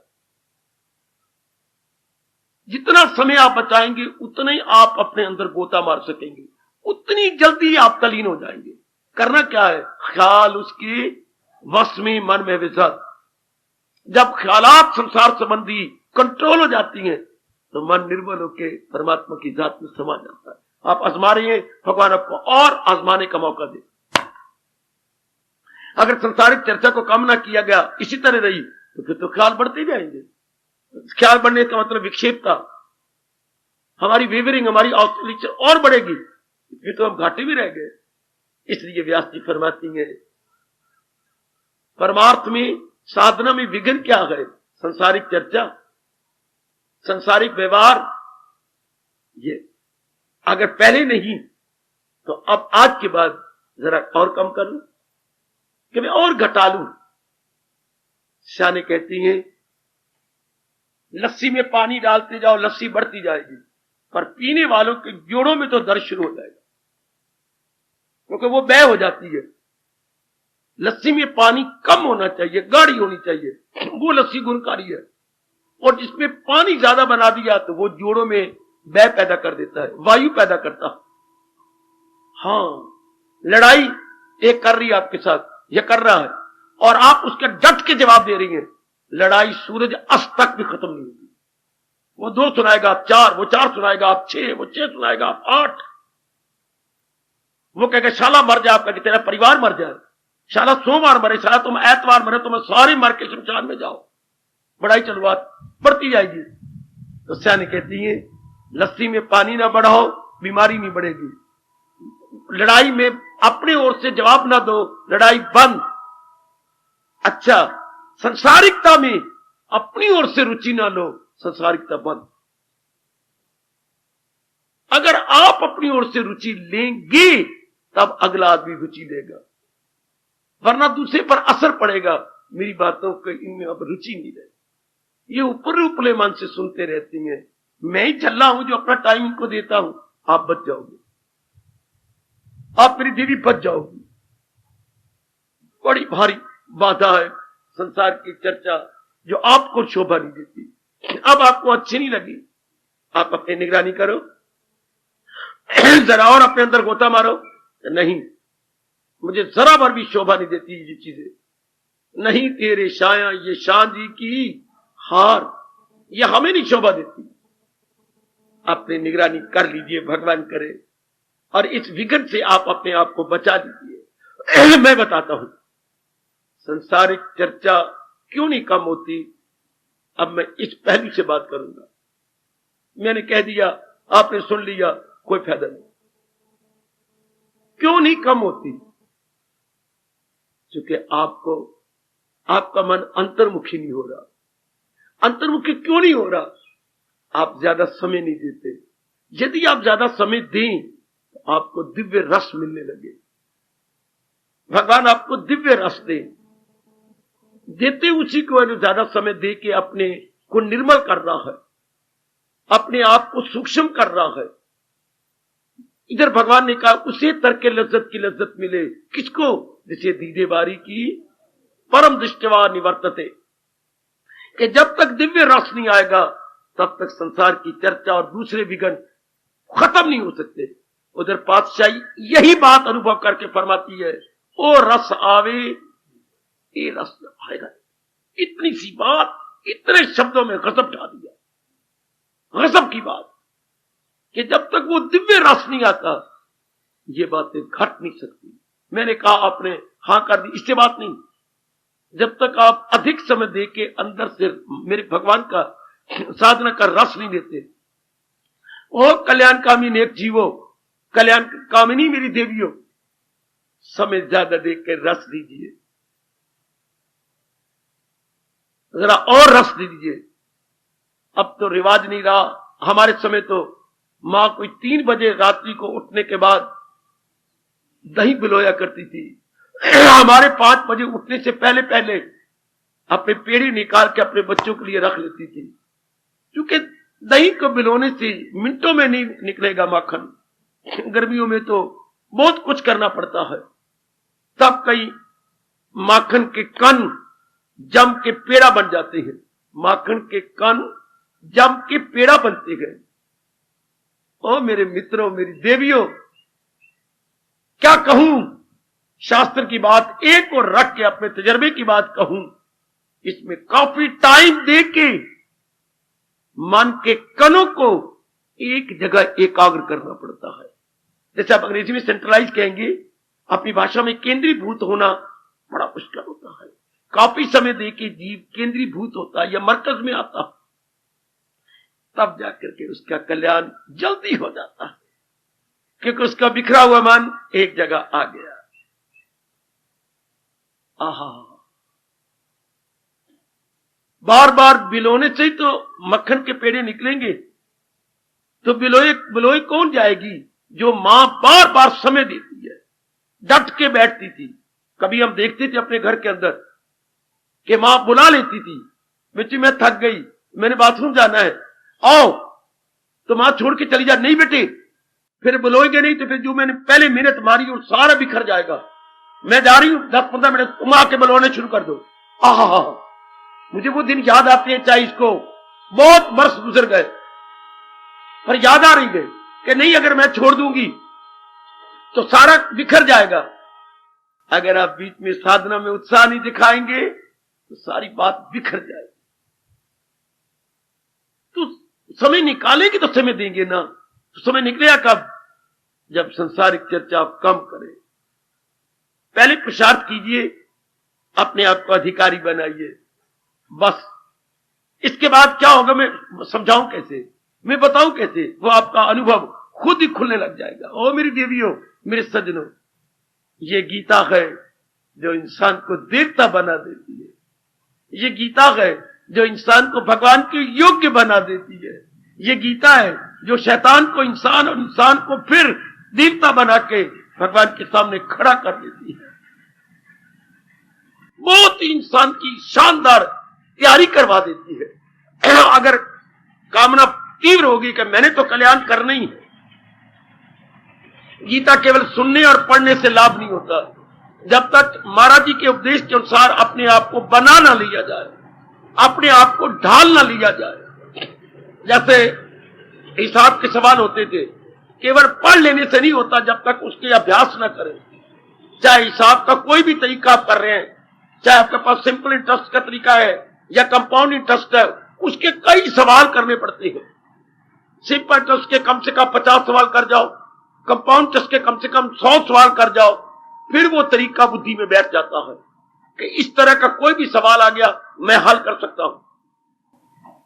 जितना समय आप बचाएंगे उतना ही आप अपने अंदर गोता मार सकेंगे, उतनी जल्दी आप तलीन हो जाएंगे। करना क्या है? ख्याल उसके वश में, मन में विजत, जब ख्यालात संसार संबंधी कंट्रोल हो जाती हैं तो मन निर्मल होकर परमात्मा की जात में समा जाता है। आप आजमा रही हैं, भगवान आपको और आजमाने का मौका दे। अगर संसारिक चर्चा को कम ना किया गया, इसी तरह रही, तो फिर तो ख्याल बढ़ते जाएंगे। ख्याल बढ़ने का मतलब विक्षेपता, हमारी वेवरिंग, हमारी ऑस्ट्रेलिया और बढ़ेगी, फिर तो हम घाटे में रह गए। इसलिए व्यास जी फरमाती हैं, परमार्थ में, साधना में विघ्न क्या है? संसारिक चर्चा, संसारिक व्यवहार। ये अगर पहले नहीं तो अब आज के बाद जरा और कम कर लूं कि मैं और घटा लूं। शाने कहती हैं, लस्सी में पानी डालते जाओ, लस्सी बढ़ती जाएगी, पर पीने वालों के जोड़ों में तो दर्द शुरू हो जाएगा, क्योंकि वो बह हो जाती है। लस्सी में पानी कम होना चाहिए, गाढ़ी होनी चाहिए, वो लस्सी गुणकारी है। और जिसमें पानी ज्यादा बना दिया तो वो जोड़ों में बह पैदा कर देता है, वायु पैदा करता है। हाँ, लड़ाई एक कर रही है आपके साथ, यह कर रहा है, और आप उसके डट के जवाब दे रही हैं, लड़ाई सूरज अस्त तक भी खत्म नहीं होगी। वो 2 सुनाएगा आप 4, वो 4 सुनाएगा आप 6, वो 6 सुनाएगा आप 8। वो कहेगा शाला मर जाए, आपका कि तेरा परिवार मर जाए, शाला सोमवार मरे, शाला तुम ऐतवार मरे, तुम्हें सारे मर के शमशान में जाओ। बड़ाई चलवात बढ़ती जाएगी। तो सैन्य कहती है, लस्सी में पानी ना बढ़ाओ, बीमारी नहीं बढ़ेगी। लड़ाई में अपने ओर से जवाब ना दो, लड़ाई बंद। अच्छा, संसारिकता में अपनी ओर से रुचि ना लो, संसारिकता बंद। अगर आप अपनी ओर से रुचि लेंगे तब अगला आदमी रुचि लेगा, वरना दूसरे पर असर पड़ेगा। मेरी बातों को इनमें अब रुचि नहीं रहे, ये ऊपर उपले मन से सुनते रहती हैं। मैं ही चल रहा हूं जो अपना टाइम इनको देता हूं, आप बच जाओगे, आप मेरी देवी बच जाओगी। बड़ी भारी बाधा है संसार की चर्चा, जो आपको शोभा नहीं देती। अब आपको अच्छी नहीं लगी, आप अपनी निगरानी करो, जरा और अपने अंदर गोता मारो। नहीं, मुझे जरा भर भी शोभा नहीं देती ये चीजें। नहीं, तेरे शाया ये शाह जी की हार, ये हमें नहीं शोभा देती। अपनी निगरानी कर लीजिए, भगवान करे, और इस विघ्न से आप अपने आप को बचा लीजिए। मैं बताता हूं संसारिक चर्चा क्यों नहीं कम होती। अब मैं इस पहलू से बात करूंगा। मैंने कह दिया, आपने सुन लिया, कोई फायदा नहीं। क्यों नहीं कम होती? क्योंकि आपका मन अंतर्मुखी नहीं हो रहा। अंतर्मुखी क्यों नहीं हो रहा? आप ज्यादा समय नहीं देते। यदि आप ज्यादा समय दें तो आपको दिव्य रस मिलने लगे। भगवान आपको दिव्य रस देते उसी को जो ज्यादा समय दे के अपने को निर्मल कर रहा है, अपने आप को सूक्ष्म कर रहा है। इधर भगवान ने कहा उसे तर्क लज्जत की लज्जत मिले। किसको? जिसे दीदे बारी की परम दृष्टवा निवर्तते, कि जब तक दिव्य रस नहीं आएगा तब तक संसार की चर्चा और दूसरे विघ्न खत्म नहीं हो सकते। उधर पातशाही यही बात अनुभव करके फरमाती है, ओ रस आवे ये रस आएगा। इतनी सी बात इतने शब्दों में गजब ढा दिया। गजब की बात कि जब तक वो दिव्य रस नहीं आता ये बातें घट नहीं सकती। मैंने कहा आपने हां कर दी, इससे बात नहीं। जब तक आप अधिक समय दे के अंदर से मेरे भगवान का साधना का रस नहीं देते, ओ कल्याणकामी नेक जीवो, कल्याण कामिनी मेरी देवियों, समय ज्यादा देख के रस दीजिए, जरा और रस दीजिए। अब तो रिवाज नहीं रहा। हमारे समय तो मां कोई 3 बजे रात्रि को उठने के बाद दही बिलोया करती थी। हमारे 5 बजे उठने से पहले पहले अपने पेड़ी निकाल के अपने बच्चों के लिए रख लेती थी, क्योंकि दही को बिलोने से मिनटों में नहीं निकलेगा माखन। गर्मियों में तो बहुत कुछ करना पड़ता है। तब कई माखन के कण जम के पेड़ा बन जाते हैं। माखन के कण जम के पेड़ा बनते हैं। ओ मेरे मित्रों, मेरी देवियों, क्या कहूं? शास्त्र की बात एक और रख के अपने तजर्बे की बात कहूं, इसमें काफी टाइम देके मन के कणों को एक जगह एकाग्र करना पड़ता है। जैसे आप अंग्रेजी में सेंट्रलाइज कहेंगे, अपनी भाषा में केंद्रीभूत होना बड़ा मुश्किल होता है। काफी समय देके जीव केंद्रीभूत होता है या मरकज में आता है, तब जाकर के उसका कल्याण जल्दी हो जाता है, क्योंकि उसका बिखरा हुआ मन एक जगह आ गया। आहा, बार बार बिलोने से ही तो मक्खन के पेड़े निकलेंगे। तो बिलोई कौन जाएगी? जो मां बार बार समय देती है, डट के बैठती थी। कभी हम देखते थे अपने घर के अंदर कि मां बुला लेती थी, बेटी मैं थक गई, मैंने बाथरूम जाना है, आओ। तो मां छोड़ के चली जा, नहीं बेटे फिर बुलाएंगे नहीं तो फिर जो मैंने पहले मिनट मारी और सारा बिखर जाएगा। मैं जा रही हूं 10-15 मिनट, तुम आके बुलाने शुरू कर दो। आहा, मुझे वो दिन याद आते हैं, चाहे इसको बहुत वर्ष गुजर गए पर याद आ रही है कि नहीं, अगर मैं छोड़ दूंगी तो सारा बिखर जाएगा। अगर आप बीच में साधना में उत्साह नहीं दिखाएंगे तो सारी बात बिखर जाएगी। तो समय निकालेंगे तो समय देंगे ना, तो समय निकलेगा कब? जब संसारिक चर्चा आप कम करें। पहले पुरुषार्थ कीजिए, अपने आप को अधिकारी बनाइए, बस। इसके बाद क्या होगा मैं समझाऊं कैसे, मैं बताऊं कैसे? वो आपका अनुभव खुद ही खुलने लग जाएगा। ओ मेरी देवियों, मेरे सज्जनों, ये गीता है जो इंसान को देवता बना देती है। ये गीता है जो इंसान को भगवान के योग्य बना देती है। ये गीता है जो शैतान को इंसान और इंसान को फिर देवता बना के भगवान के सामने खड़ा कर देती है। बहुत ही इंसान की शानदार तैयारी करवा देती है। अगर कामना तीव्र होगी कि मैंने तो कल्याण करना ही है। गीता केवल सुनने और पढ़ने से लाभ नहीं होता, जब तक महाराज जी के उपदेश के अनुसार अपने आप को बना ना लिया जाए, अपने आप को ढाल ना लिया जाए। जैसे हिसाब के सवाल होते थे, केवल पढ़ लेने से नहीं होता जब तक उसके अभ्यास ना करें। चाहे हिसाब का कोई भी तरीका आप कर रहे हैं, चाहे आपके पास सिंपल इंटरेस्ट का तरीका है या कंपाउंड इंटरेस्ट है, उसके कई सवाल करने पड़ते हैं। सिंपल इंटरेस्ट के कम से कम 50 सवाल कर जाओ, कंपाउंड इंटरेस्ट के कम से कम 100 सवाल कर जाओ, फिर वो तरीका बुद्धि में बैठ जाता है कि इस तरह का कोई भी सवाल आ गया मैं हल कर सकता हूं।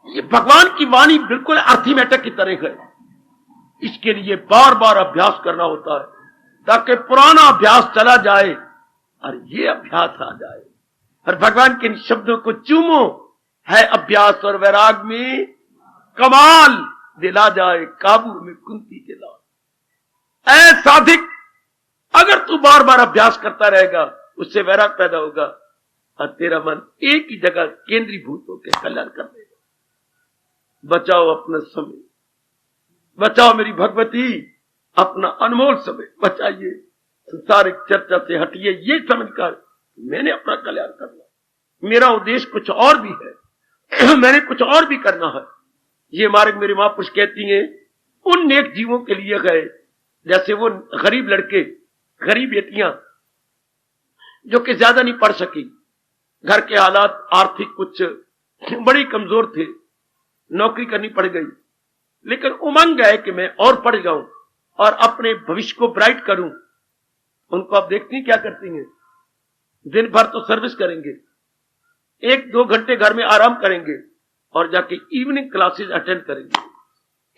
ये भगवान की वाणी बिल्कुल अर्थमेटिक की तरह है। इसके लिए बार बार अभ्यास करना होता है ताकि पुराना अभ्यास चला जाए और ये अभ्यास आ जाए। और भगवान के इन शब्दों को चूमो, है अभ्यास और वैराग में कमाल, दिला जाए काबू में कुंती के लाल। ऐ साधिक, अगर तू बार बार अभ्यास करता रहेगा उससे वैराग पैदा होगा और तेरा मन एक ही जगह केंद्रीभूत होकर कल्याण कर देगा। बचाओ अपना समय, बचाओ मेरी भगवती अपना अनमोल समय बचाइए। संसारिक चर्चा से हटिए, ये समझकर मैंने अपना कल्याण करना, मेरा उद्देश्य कुछ और भी है, मैंने कुछ और भी करना है। ये मार्ग मेरी महापुरुष कहती हैं उन नेक जीवों के लिए गए, जैसे वो गरीब लड़के, गरीब बेटियां जो कि ज्यादा नहीं पढ़ सकी, घर के हालात आर्थिक कुछ बड़ी कमजोर थे, नौकरी करनी पड़ गई, लेकिन उमंग है कि मैं और पढ़ जाऊं और अपने भविष्य को ब्राइट करूं। उनको आप देखती हैं क्या करती हैं, दिन भर तो सर्विस करेंगे, 1-2 घंटे घर में आराम करेंगे और जाके इवनिंग क्लासेस अटेंड करेंगे।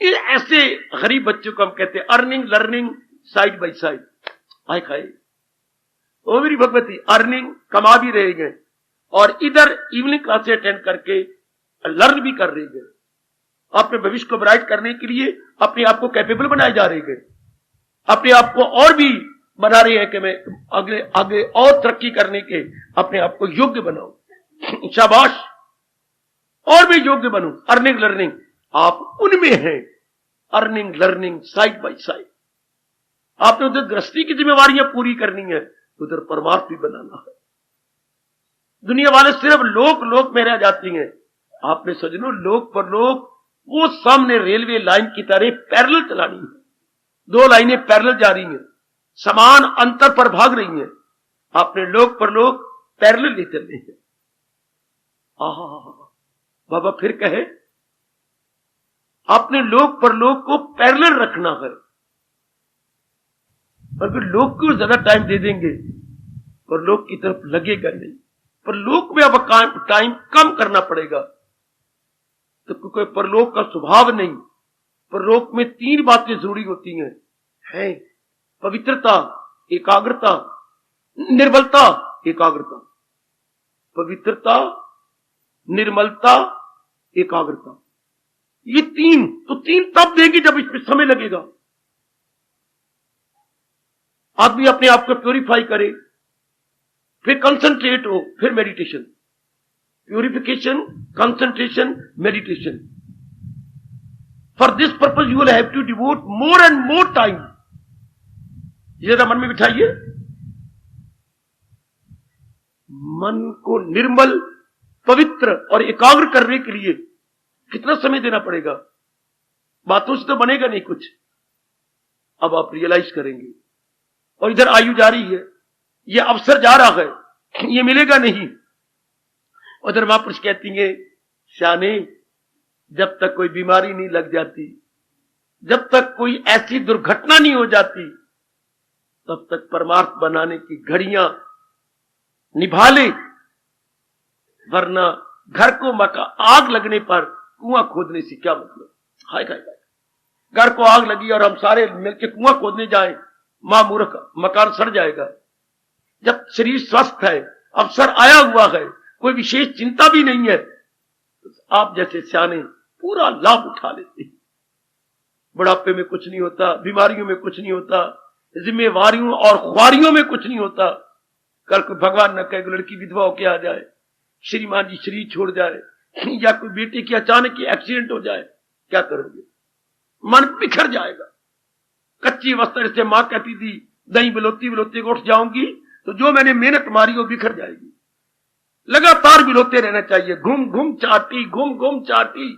इन ऐसे गरीब बच्चों को हम कहते हैं earning learning side by side. आए खाए ओ मेरी भगवती, अर्निंग कमा भी रहे हैं और इधर इवनिंग क्लासेस अटेंड करके लर्न भी कर रहे हैं। अपने भविष्य को ब्राइट करने के लिए अपने आप को कैपेबल बनाए जा रहे हैं, अपने आप को और भी बना रहे हैं कि मैं आगे आगे और तरक्की करने के अपने आप को योग्य बनाऊं। शाबाश, और भी योग्य बनूं। अर्निंग लर्निंग आप उनमें हैं, earning learning side by side. आपने उधर गृहस्थी की जिम्मेवारियां पूरी करनी है, उधर परमार्थ भी बनाना है। दुनिया वाले सिर्फ लोक लोक में रह जाती हैं, आपने सजनों लोक पर लोक वो सामने रेलवे लाइन की तरह पैरेलल चलानी है। 2 लाइनें पैरेलल जा रही हैं, समान अंतर पर भाग रही हैं, आपने लोक पर लोक पैरेलल ले चलने हैं। आहा, बाबा फिर कहे आपने लोक परलोक को पैरेलल रखना है। अगर लोक को ज्यादा टाइम दे देंगे परलोक की तरफ लगेगा नहीं, परलोक में अब टाइम कम करना पड़ेगा। तो क्योंकि परलोक का स्वभाव नहीं, परलोक में 3 बातें जरूरी होती हैं, है पवित्रता, एकाग्रता, निर्मलता, एकाग्रता। पवित्रता, निर्मलता, एकाग्रता, ये 3 तो 3 तब देंगे जब इसमें समय लगेगा। आदमी अपने आप को प्योरीफाई करे, फिर कंसंट्रेट हो, फिर meditation, purification, concentration, meditation. For this purpose you will have to devote more and more time. जरा मन में बिठाइए, मन को निर्मल, पवित्र और एकाग्र करने के लिए कितना समय देना पड़ेगा। बातों से तो बनेगा नहीं कुछ, अब आप रियलाइज करेंगे। और इधर आयु जा रही है, ये अवसर जा रहा है, ये मिलेगा नहीं। उधर महापुरुष कहती है, श्याने जब तक कोई बीमारी नहीं लग जाती, जब तक कोई ऐसी दुर्घटना नहीं हो जाती, तब तक परमार्थ बनाने की घड़ियां निभा ले, वरना घर को आग लगने पर कुआं खोदने से क्या मतलब। हाय हाय हाय, घर को आग लगी और हम सारे मिलकर कुआं खोदने जाएं, मां मूर्ख, मकान सड़ जाएगा। जब शरीर स्वस्थ है, अवसर आया हुआ है, कोई विशेष चिंता भी नहीं है, तो आप जैसे सियाने पूरा लाभ उठा लेते हैं। बुढ़ापे में कुछ नहीं होता, बीमारियों में कुछ नहीं होता, जिम्मेवारियों और ख्वारियों में कुछ नहीं होता। कल को भगवान न कहे लड़की विधवा होके आ जाए, श्रीमान जी शरीर छोड़ जाए, या कोई बेटे की अचानक ही एक्सीडेंट हो जाए, क्या करोगे? मन बिखर जाएगा। कच्ची अवस्था से मां कहती थी दही बिलोती बिलोती उठ जाऊंगी, तो जो मैंने मेहनत मारी वो बिखर जाएगी। लगातार बिलोते रहना चाहिए, घूम घूम चाटी, घूम घूम चाटी,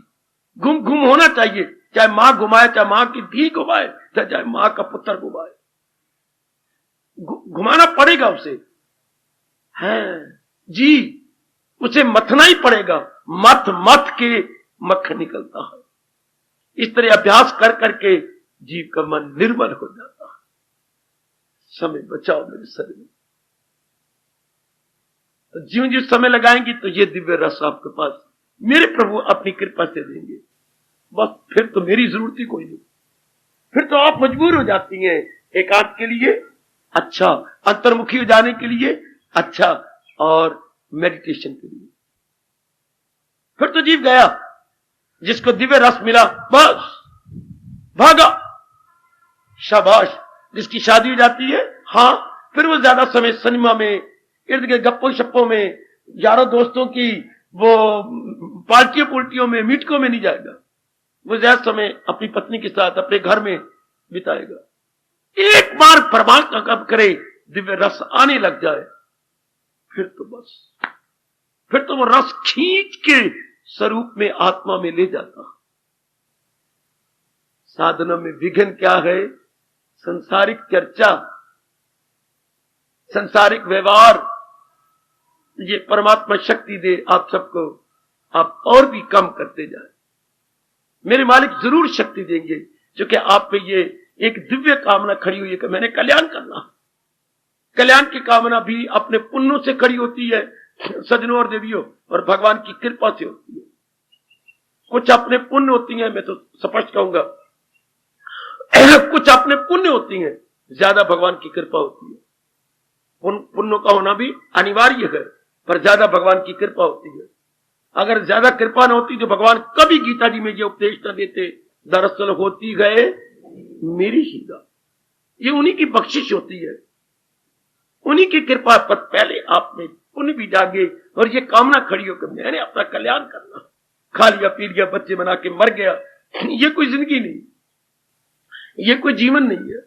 घूम घूम होना चाहिए। चाहे मां घुमाए, चाहे मां की धी घुमाए, चाहे मां का पुत्र घुमाए, घुमाना पड़ेगा उसे, है जी, उसे मथना ही पड़ेगा। मथ मथ के मक्खन निकलता है। इस तरह अभ्यास कर करके जीव का मन निर्मल हो जाता है। समय बचाओ मेरे शरीर में। तो जीव जिस समय लगाएंगे तो ये दिव्य रस आपके पास मेरे प्रभु अपनी कृपा से देंगे। बस फिर तो मेरी जरूरत ही कोई नहीं, फिर तो आप मजबूर हो जाती हैं एकांत के लिए अच्छा, अंतर्मुखी हो जाने के लिए अच्छा, और मेडिटेशन के लिए। फिर तो जीव गया, जिसको दिव्य रस मिला बस भागा, शाबाश। जिसकी शादी हो जाती है, हाँ, फिर वो ज्यादा समय सिनेमा में, इर्द गिर्द गप्पों शप्पों में, यारों दोस्तों की वो पार्टियों पुल्टियों में, मीटकों में नहीं जाएगा। वो ज्यादा समय अपनी पत्नी के साथ अपने घर में बिताएगा। एक बार परमात्मा का करे, दिव्य रस आने लग जाए, फिर तो बस, फिर तो वो रस खींच के स्वरूप में आत्मा में ले जाता। साधना में विघ्न क्या है? संसारिक चर्चा, सांसारिक व्यवहार। ये परमात्मा शक्ति दे आप सबको, आप और भी कम करते जाए। मेरे मालिक जरूर शक्ति देंगे, क्योंकि आप पे ये एक दिव्य कामना खड़ी हुई है कि मैंने कल्याण करना। कल्याण की कामना भी अपने पुण्यों से खड़ी होती है सज्जनों और देवियों, और भगवान की कृपा से होती है। कुछ अपने पुण्य होती हैं, मैं तो स्पष्ट कहूंगा, कुछ अपने पुण्य होती हैं, ज्यादा भगवान की कृपा होती है। पुण्यों का होना भी अनिवार्य है, पर ज्यादा भगवान की कृपा होती है। अगर ज्यादा कृपा न होती तो भगवान कभी गीता जी में ये उपदेश न देते, दरअसल होती गए मेरी हीरा। ये उन्हीं की बख्शिश होती है, उन्हीं की कृपा पर पहले आप में पुण्य भी जागे और ये कामना खड़ी हो कि मैंने अपना कल्याण करना। खा लिया पी लिया, बच्चे बना के मर गया, ये कोई जिंदगी नहीं, ये कोई जीवन नहीं है।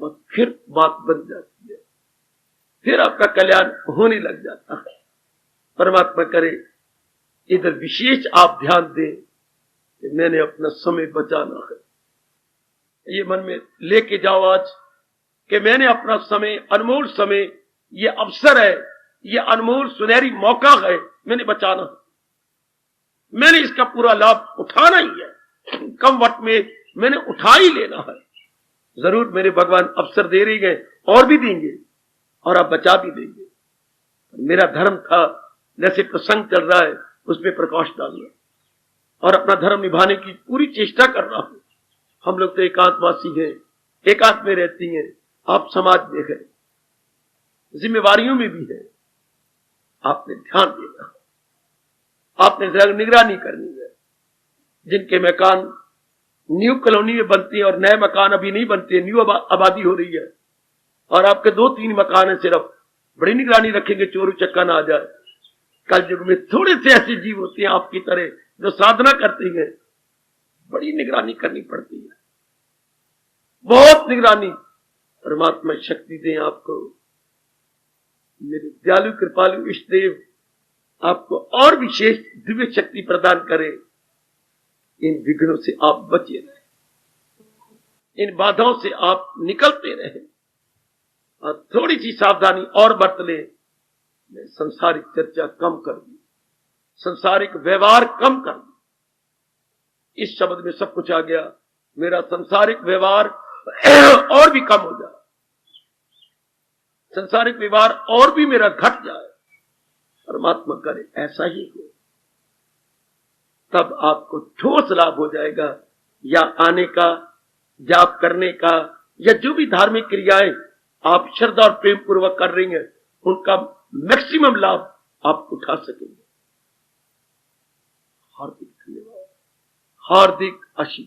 और फिर बात बन जाती है, फिर आपका कल्याण होने लग जाता है। परमात्मा करे इधर विशेष आप ध्यान दें कि मैंने अपना समय बचाना है। ये मन में लेके जाओ आज कि मैंने अपना समय, अनमोल समय, ये अवसर है, ये अनमोल सुनहरी मौका है, मैंने बचाना है, मैंने इसका पूरा लाभ उठाना ही है, कम वक्त में मैंने उठा ही लेना है। जरूर मेरे भगवान अवसर दे रही है और भी देंगे और आप बचा भी देंगे। मेरा धर्म था, जैसे प्रसंग चल रहा है उस पर प्रकाश डालना और अपना धर्म निभाने की पूरी चेष्टा कर रहा हूं। हम लोग तो एकांतवासी हैं, एकांत में रहती हैं, आप समाज में हैं, जिम्मेवारियों में भी है, आपने ध्यान देना, आपने जरा निगरानी करनी है। जिनके मकान न्यू कॉलोनी में बनते हैं और नए मकान अभी नहीं बनते, न्यू आबादी हो रही है और आपके 2-3 मकान है, सिर्फ बड़ी निगरानी रखेंगे चोर उचक्का ना आ जाए। कल युग में थोड़े से ऐसे जीव होते हैं आपकी तरह जो साधना करती हैं, बड़ी निगरानी करनी पड़ती है, बहुत निगरानी। परमात्मा शक्ति दें आपको, मेरे दयालु कृपालु इष्ट देव आपको और विशेष दिव्य शक्ति प्रदान करें। इन विघ्नों से आप बचे रहें, इन बाधाओं से आप निकलते रहें और थोड़ी सी सावधानी और बरत लें। मैं संसारिक चर्चा कम कर दूं, संसारिक व्यवहार कम कर दूं, इस शब्द में सब कुछ आ गया। मेरा संसारिक व्यवहार और भी कम हो जाए, संसारिक व्यवहार और भी मेरा घट जाए, परमात्मा करे ऐसा ही हो, तब आपको ठोस लाभ हो जाएगा। या आने का, जाप करने का, या जो भी धार्मिक क्रियाएं आप श्रद्धा और प्रेम पूर्वक कर रही हैं, उनका मैक्सिमम लाभ आप उठा सकेंगे। हार्दिक धन्यवाद, हार्दिक आशीर्वाद।